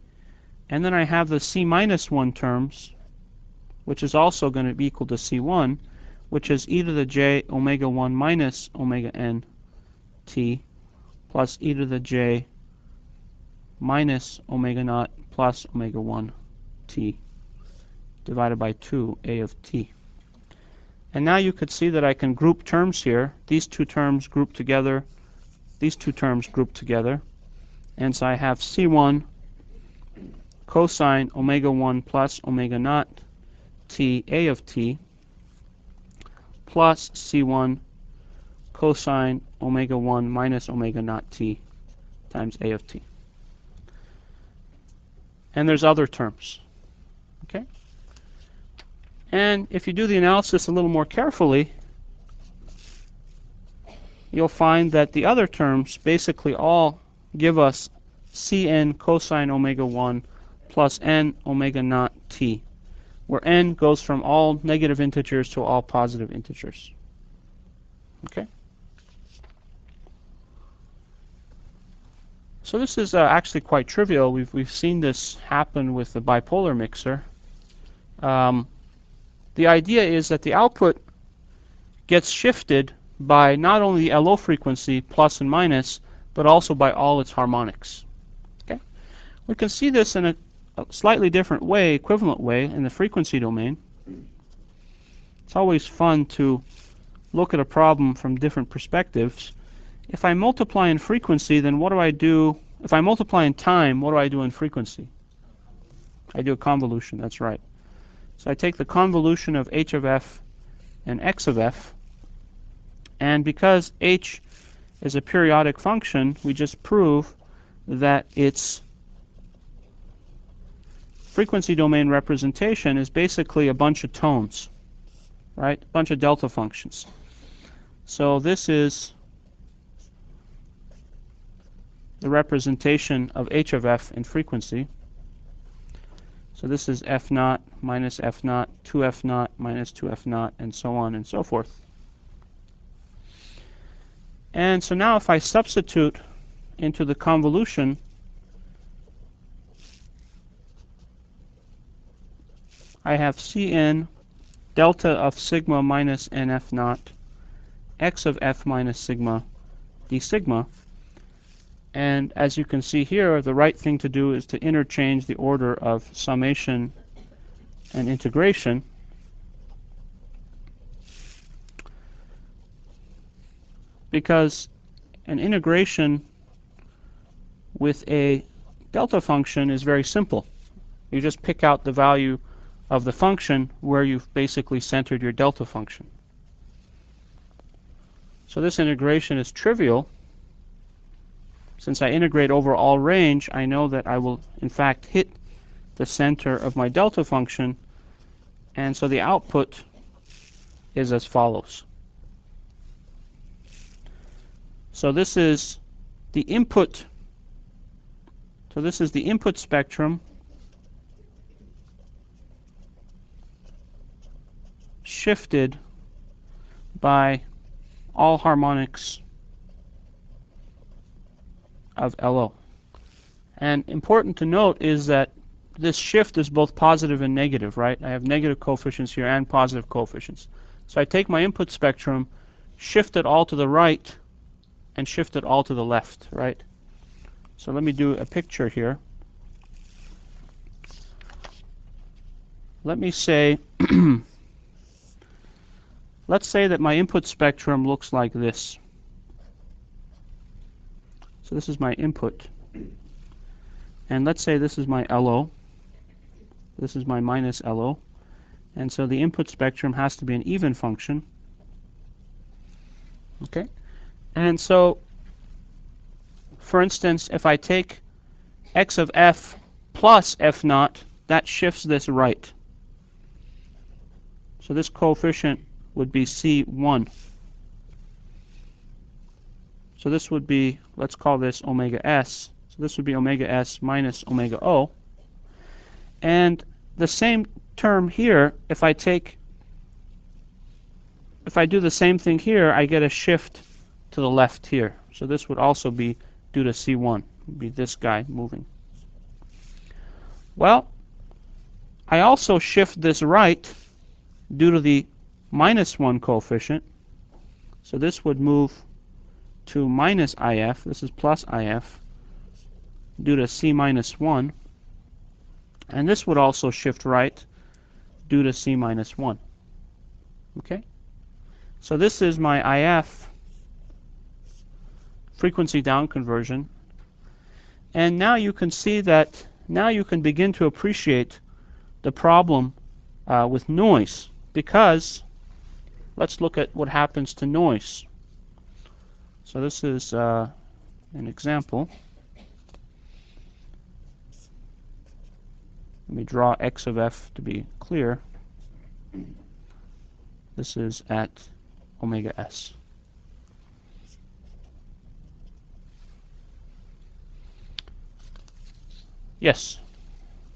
And then I have the c minus 1 terms, which is also going to be equal to c1, which is e to the j omega 1 minus omega n t plus e to the j minus omega naught plus omega 1 t divided by 2a of t. And now you could see that I can group terms here. These two terms group together. These two terms group together. And so I have c1 cosine omega 1 plus omega naught t a of t plus c1 cosine omega 1 minus omega naught t times a of t. And there's other terms. Okay? And if you do the analysis a little more carefully, you'll find that the other terms basically all give us Cn cosine omega 1 plus n omega naught t, where n goes from all negative integers to all positive integers. Okay? So this is actually quite trivial. We've seen this happen with the bipolar mixer. The idea is that the output gets shifted by not only the LO frequency, plus and minus, but also by all its harmonics. Okay? We can see this in a slightly different way, equivalent way, in the frequency domain. It's always fun to look at a problem from different perspectives. If I multiply in frequency, then what do I do? If I multiply in time, what do I do in frequency? I do a convolution, that's right. So I take the convolution of h of f and x of f, and because h is a periodic function, we just prove that its frequency domain representation is basically a bunch of tones, right? A bunch of delta functions. So this is the representation of h of f in frequency. So this is f naught minus f naught, 2f naught minus 2f naught, and so on and so forth. And so now if I substitute into the convolution I have Cn delta of sigma minus nf naught, x of f minus sigma d sigma. And as you can see here, the right thing to do is to interchange the order of summation and integration. Because an integration with a delta function is very simple. You just pick out the value of the function where you've basically centered your delta function. So this integration is trivial. Since I integrate over all range, I know that I will in fact hit the center of my delta function, and so the output is as follows. So this is the input. So this is the input spectrum shifted by all harmonics of LO. And important to note is that this shift is both positive and negative, right? I have negative coefficients here and positive coefficients. So I take my input spectrum, shift it all to the right, and shift it all to the left, right? So let me do a picture here. Let me say, let's say that my input spectrum looks like this. So this is my input. And let's say this is my LO. This is my minus LO. And so the input spectrum has to be an even function. Okay? And so, for instance, if I take x of f plus f naught, that shifts this right. So this coefficient would be C1. So this would be, let's call this omega s. So this would be omega s minus omega o. And the same term here, if I do the same thing here, I get a shift to the left here. So this would also be due to C1. It would be this guy moving. Well, I also shift this right due to the minus 1 coefficient. So this would move to minus IF. This is plus IF due to C minus 1. And this would also shift right due to C minus 1. Okay? So this is my IF frequency down conversion. And now you can see that, now you can begin to appreciate the problem with noise. Because, let's look at what happens to noise. So this is an example. Let me draw x of f to be clear. This is at omega s. Yes?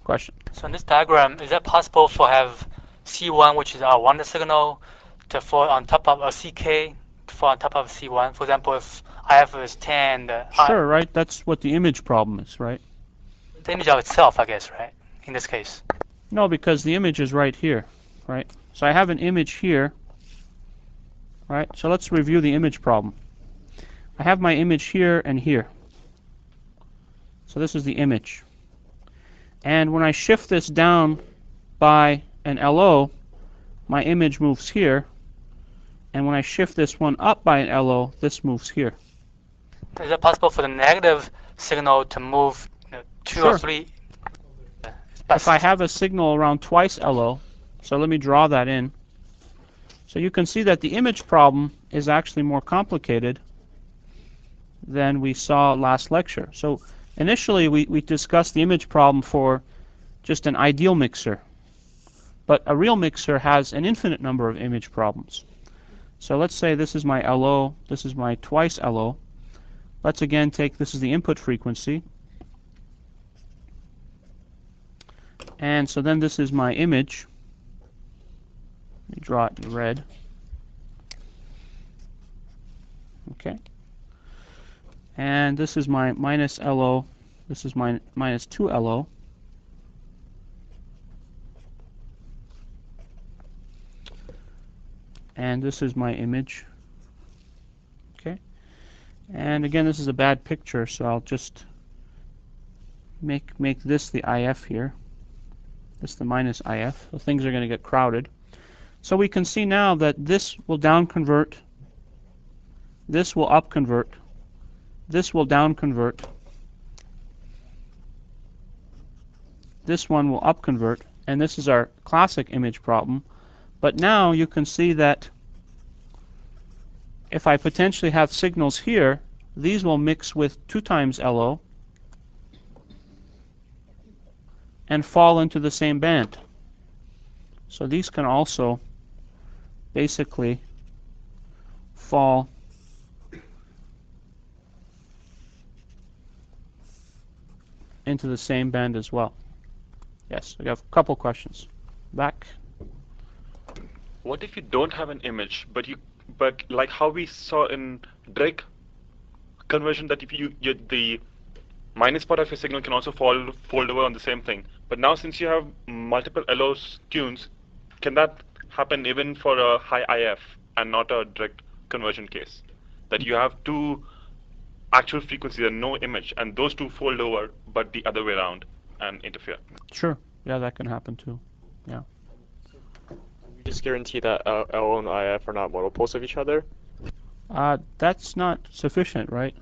Question? So in this diagram, is it possible for have C1, which is our wonder signal, to fall on top of a CK, to fall on top of C1? For example, if IF is 10, Sure, right? That's what the image problem is, right? the image of itself, I guess, right? In this case. No, because the image is right here, right? So I have an image here, right? So let's review the image problem. I have my image here and here. So this is the image. And when I shift this down by an LO, my image moves here. And when I shift this one up by an LO, this moves here. Is it possible for the negative signal to move 2 Sure. or 3? If I have a signal around twice LO, so let me draw that in. So you can see that the image problem is actually more complicated than we saw last lecture. So initially we discussed the image problem for just an ideal mixer. But a real mixer has an infinite number of image problems. So let's say this is my LO, this is my twice LO. Let's again take, this is the input frequency. And so then this is my image. Let me draw it in red. Okay. And this is my minus LO. This is my minus 2 LO. And this is my image. Okay. And again, this is a bad picture, so I'll just make this the IF here. This is the minus IF. So things are going to get crowded. So we can see now that this will down convert, this will up convert, this will down convert, this one will up convert, and this is our classic image problem. But now you can see that if I potentially have signals here, these will mix with 2 times LO and fall into the same band. So these can also basically fall into the same band as well. Yes, I have a couple questions. Back. what if you don't have an image, but like how we saw in Drake conversion, that if the minus part of your signal can also fold over on the same thing. But now since you have multiple LO tunes, can that happen even for a high IF and not a direct conversion case? That you have two actual frequencies and no image, and those two fold over, but the other way around and interfere. Sure. Yeah, that can happen too. Yeah. We just guarantee that LO and IF are not monopoles of each other. That's not sufficient, right?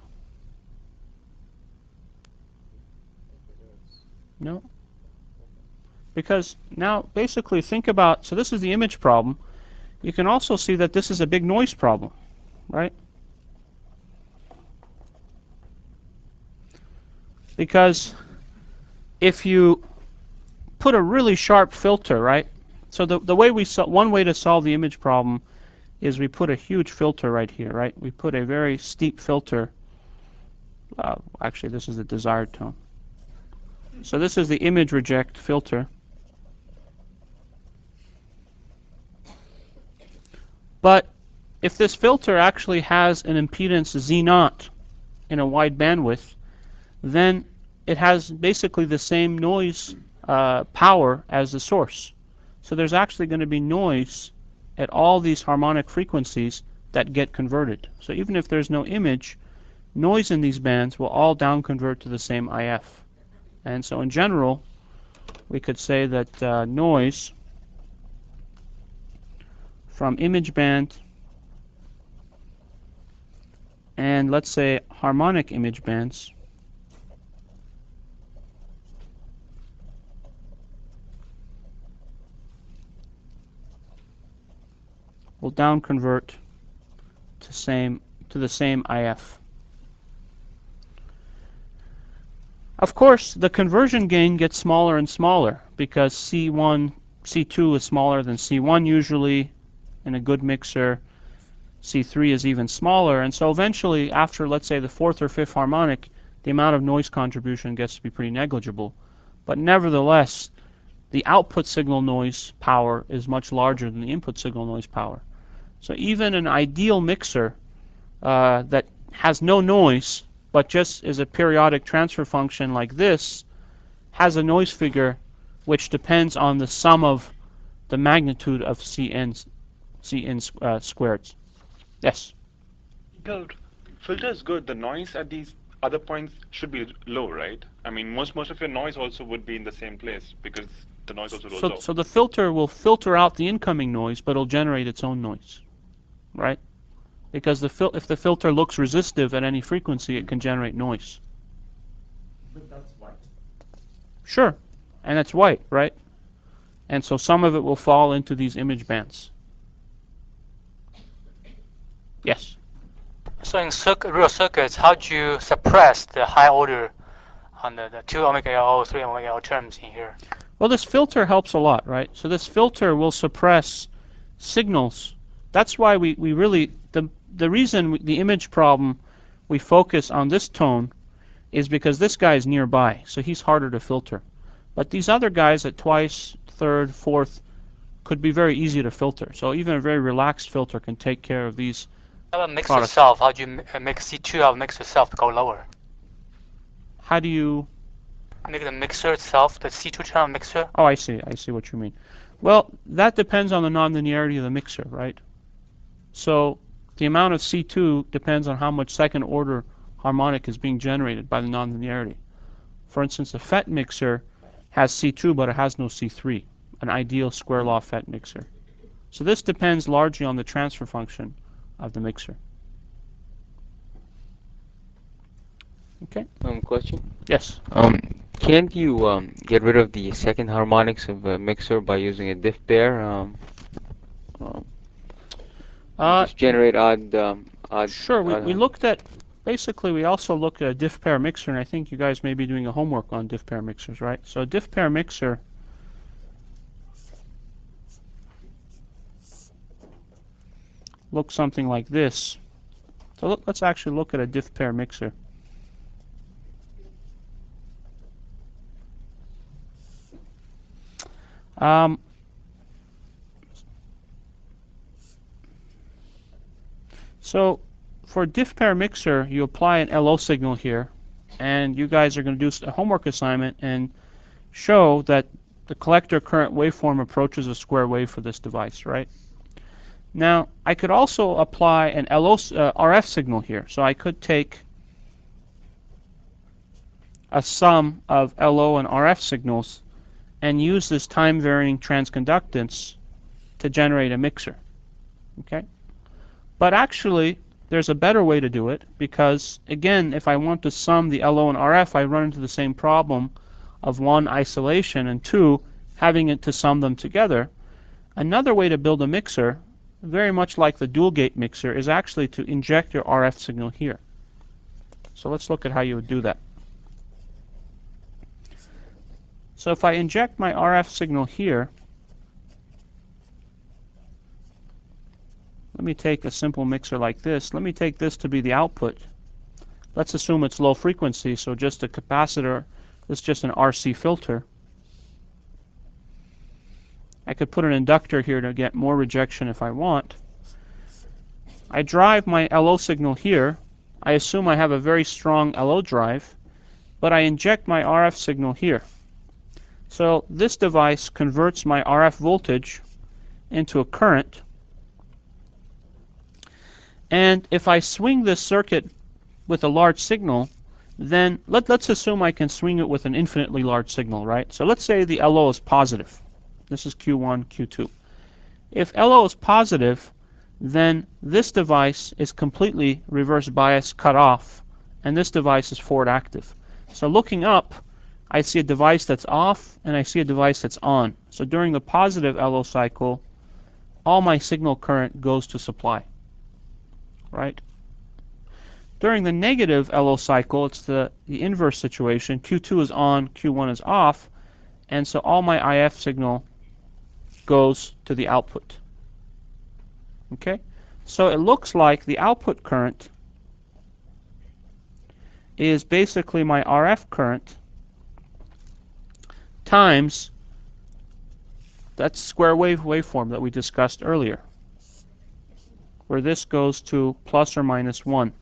No. Because now, basically, think about, so this is the image problem. You can also see that this is a big noise problem, right? Because if you put a really sharp filter, right? So the way one way to solve the image problem is we put a huge filter right here, right? We put a very steep filter. Actually, this is the desired tone. So this is the image reject filter. But if this filter actually has an impedance Z0 in a wide bandwidth, then it has basically the same noise power as the source. So there's actually going to be noise at all these harmonic frequencies that get converted. So even if there's no image, noise in these bands will all down convert to the same IF. And so in general, we could say that noise from image band and let's say harmonic image bands will down convert to the same IF. Of course, the conversion gain gets smaller and smaller because C2 is smaller than C1 usually in a good mixer. C3 is even smaller, and so eventually, after let's say the fourth or fifth harmonic, the amount of noise contribution gets to be pretty negligible. But nevertheless, the output signal noise power is much larger than the input signal noise power. So even an ideal mixer that has no noise, but just is a periodic transfer function like this, has a noise figure which depends on the sum of the magnitude of Cn squared. Yes? The filter is good. The noise at these other points should be low, right? I mean, most of your noise also would be in the same place because the noise also rolls off. So the filter will filter out the incoming noise, but it'll generate its own noise, right? Because if the filter looks resistive at any frequency, it can generate noise. But that's white. Sure, and it's white, right? And so some of it will fall into these image bands. Yes? So in real circuits, how do you suppress the high order on the 2 omega L, 3 omega L terms in here? Well, this filter helps a lot, right? So this filter will suppress signals. That's why we really, the reason the image problem, we focus on this tone is because this guy is nearby, so he's harder to filter. But these other guys at twice, third, fourth, could be very easy to filter. So even a very relaxed filter can take care of these. How about mixer itself? How do you make C2 out of mixer itself to go lower? How do you make the mixer itself, the C2 channel mixer? Oh, I see what you mean. Well, that depends on the nonlinearity of the mixer, right? So the amount of C2 depends on how much second order harmonic is being generated by the nonlinearity. For instance, a FET mixer has C2, but it has no C3, an ideal square law FET mixer. So this depends largely on the transfer function of the mixer. Okay. Question? Yes. Can't you get rid of the second harmonics of a mixer by using a diff pair? Just generate odd. Sure. We looked at, basically we also looked at a diff pair mixer, and I think you guys may be doing a homework on diff pair mixers, right? So a diff pair mixer looks something like this. So let's actually look at a diff pair mixer. So for diff pair mixer, you apply an LO signal here, and you guys are going to do a homework assignment and show that the collector current waveform approaches a square wave for this device, right? Now, I could also apply an RF signal here. So I could take a sum of LO and RF signals and use this time-varying transconductance to generate a mixer. Okay? But actually, there's a better way to do it because, again, if I want to sum the LO and RF, I run into the same problem of one, isolation, and two, having it to sum them together. Another way to build a mixer, very much like the dual gate mixer, is actually to inject your RF signal here. So let's look at how you would do that. So if I inject my RF signal here, let me take a simple mixer like this. Let me take this to be the output. Let's assume it's low frequency, so just a capacitor. This is just an RC filter. I could put an inductor here to get more rejection if I want. I drive my LO signal here. I assume I have a very strong LO drive, but I inject my RF signal here. So this device converts my RF voltage into a current. And if I swing this circuit with a large signal, then let's assume I can swing it with an infinitely large signal, right? So let's say the LO is positive. This is Q1, Q2. If LO is positive, then this device is completely reverse bias cut off, and this device is forward active. So looking up, I see a device that's off, and I see a device that's on. So during the positive LO cycle, all my signal current goes to supply, right? During the negative LO cycle, it's the inverse situation. Q2 is on, Q1 is off, and so all my IF signal goes to the output. Okay? So it looks like the output current is basically my RF current times that square wave waveform that we discussed earlier, where this goes to plus or minus 1.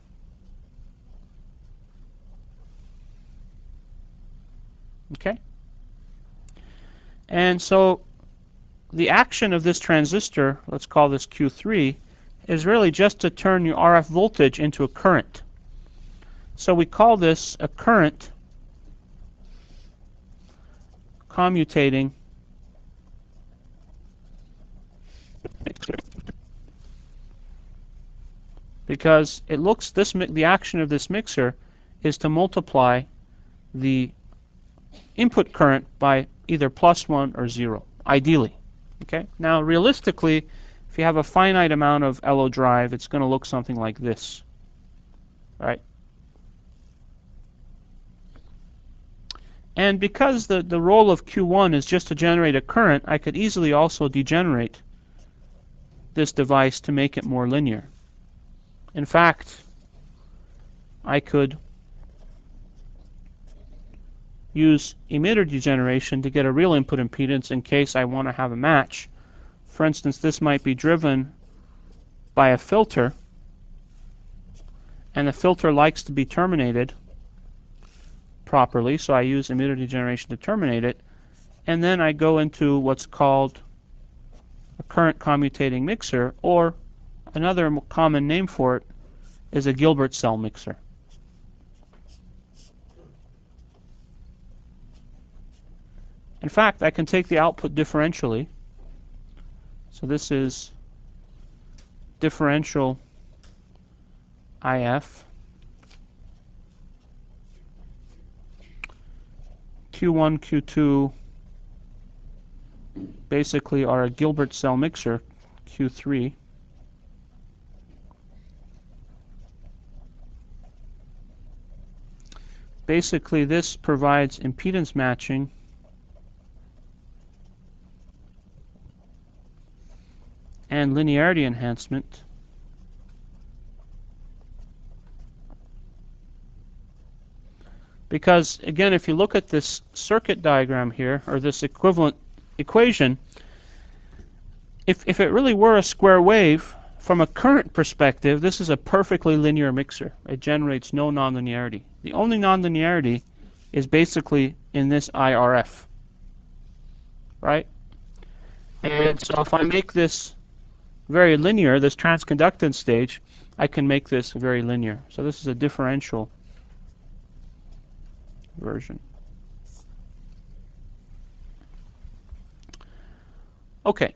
Okay? And so the action of this transistor, let's call this Q3, is really just to turn your RF voltage into a current. So we call this a current commutating mixer, because it looks the action of this mixer is to multiply the input current by either plus 1 or 0, ideally. Okay? Now, realistically, if you have a finite amount of LO drive, it's going to look something like this, right? And because the role of Q1 is just to generate a current, I could easily also degenerate this device to make it more linear. In fact, I could use emitter degeneration to get a real input impedance in case I want to have a match. For instance, this might be driven by a filter, and the filter likes to be terminated properly, so I use emitter degeneration to terminate it, and then I go into what's called a current commutating mixer, or another common name for it is a Gilbert cell mixer. In fact, I can take the output differentially. So this is differential IF. Q1, Q2 basically are a Gilbert cell mixer, Q3. Basically, this provides impedance matching and linearity enhancement. Because, again, if you look at this circuit diagram here, or this equivalent equation, if it really were a square wave, from a current perspective, this is a perfectly linear mixer. It generates no nonlinearity. The only nonlinearity is basically in this IRF, right? And so if I make this very linear, this transconductance stage, I can make this very linear. So this is a differential version. Okay.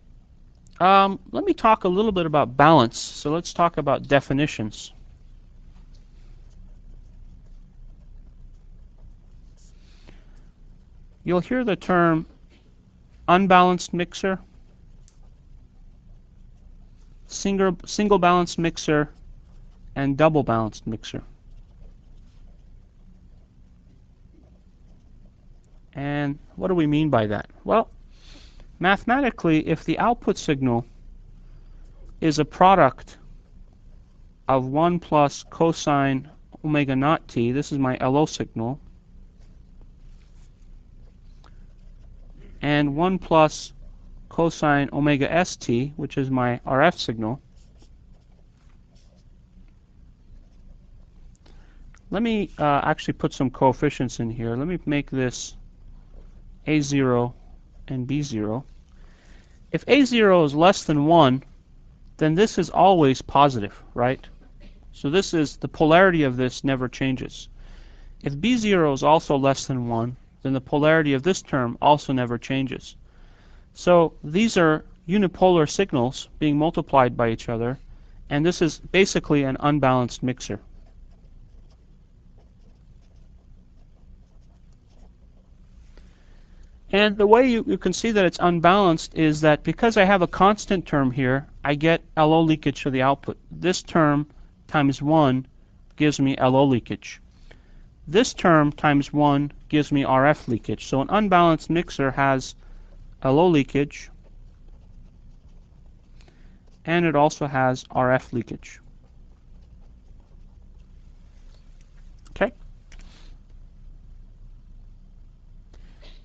Let me talk a little bit about balance. So let's talk about definitions. You'll hear the term unbalanced mixer, single balanced mixer, and double balanced mixer. And what do we mean by that? Well, mathematically, if the output signal is a product of 1 plus cosine omega naught t, this is my LO signal, and 1 plus cosine omega st, which is my RF signal. Let me actually put some coefficients in here. Let me make this A0 and B0. If A0 is less than 1, then this is always positive, right? So this is, the polarity of this never changes. If B0 is also less than 1, then the polarity of this term also never changes. So these are unipolar signals being multiplied by each other, and this is basically an unbalanced mixer. And the way you can see that it's unbalanced is that because I have a constant term here, I get LO leakage to the output. This term times 1 gives me LO leakage. This term times 1 gives me RF leakage. So an unbalanced mixer has LO leakage, and it also has RF leakage. Okay?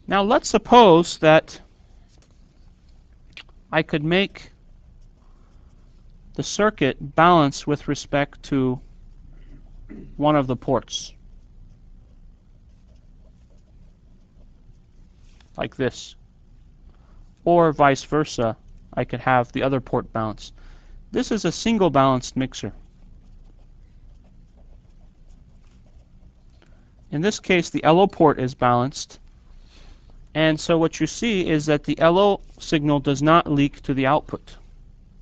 Now let's suppose that I could make the circuit balance with respect to one of the ports, like this. Or vice versa, I could have the other port balance. This is a single balanced mixer. In this case, the LO port is balanced. And so what you see is that the LO signal does not leak to the output.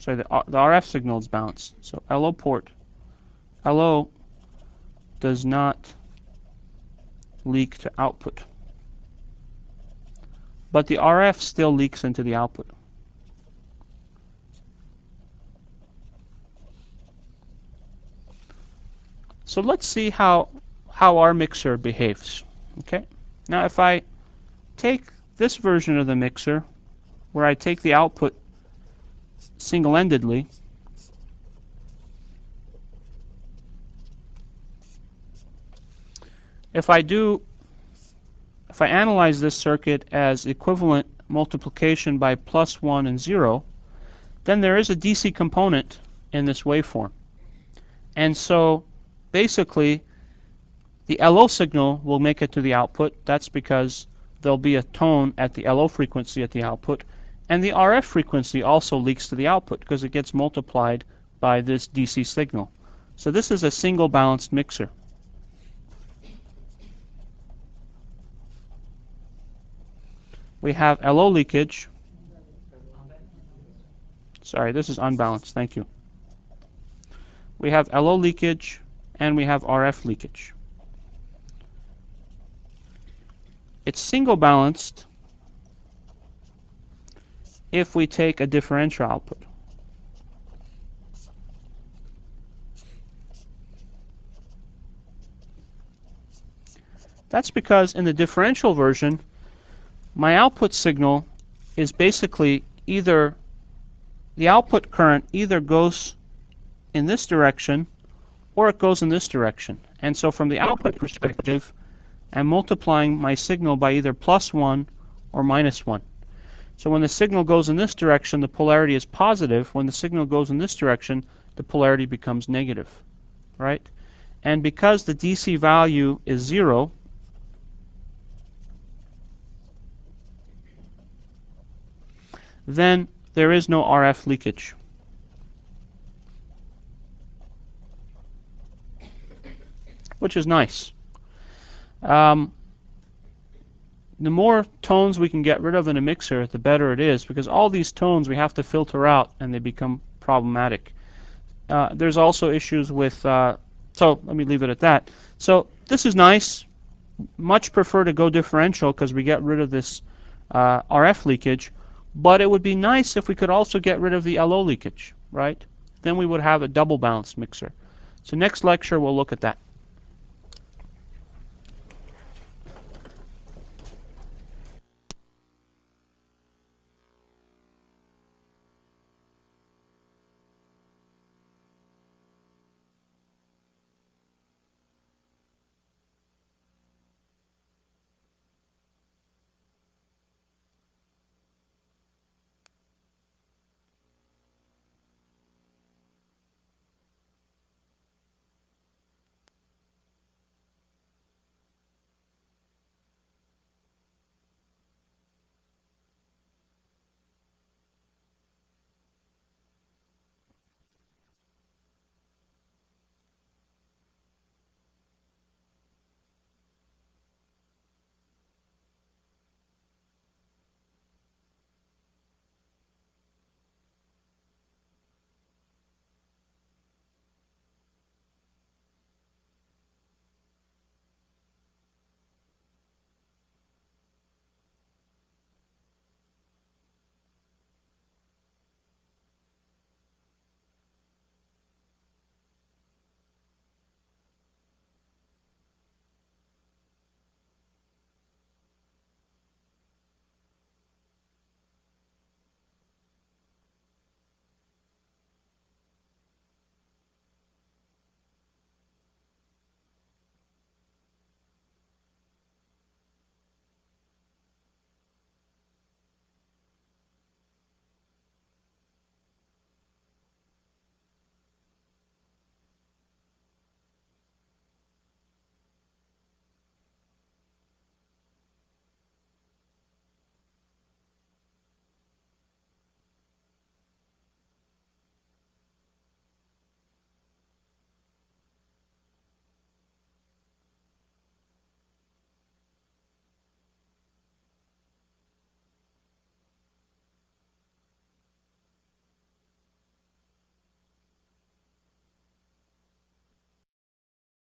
So the RF signal is balanced. So LO port, LO does not leak to output. But the RF still leaks into the output. So let's see how our mixer behaves. Okay. Now if I take this version of the mixer, where I take the output single-endedly, if I analyze this circuit as equivalent multiplication by +1 and 0, then there is a DC component in this waveform. And so basically the LO signal will make it to the output. That's because there'll be a tone at the LO frequency at the output, and the RF frequency also leaks to the output because it gets multiplied by this DC signal. So this is a single balanced mixer. We have LO leakage. Sorry, this is unbalanced. Thank you. We have LO leakage and we have RF leakage. It's single balanced if we take a differential output. That's because in the differential version, my output signal is basically either the output current either goes in this direction or it goes in this direction. And so from the output perspective, I'm multiplying my signal by either +1 or -1. So when the signal goes in this direction, the polarity is positive. When the signal goes in this direction, the polarity becomes negative, right? And because the DC value is 0, then there is no RF leakage. Which is nice. The more tones we can get rid of in a mixer, the better it is, because all these tones we have to filter out and they become problematic. There's also issues with, so let me leave it at that. So this is nice. Much prefer to go differential because we get rid of this RF leakage, but it would be nice if we could also get rid of the LO leakage, right? Then we would have a double balanced mixer. So next lecture we'll look at that.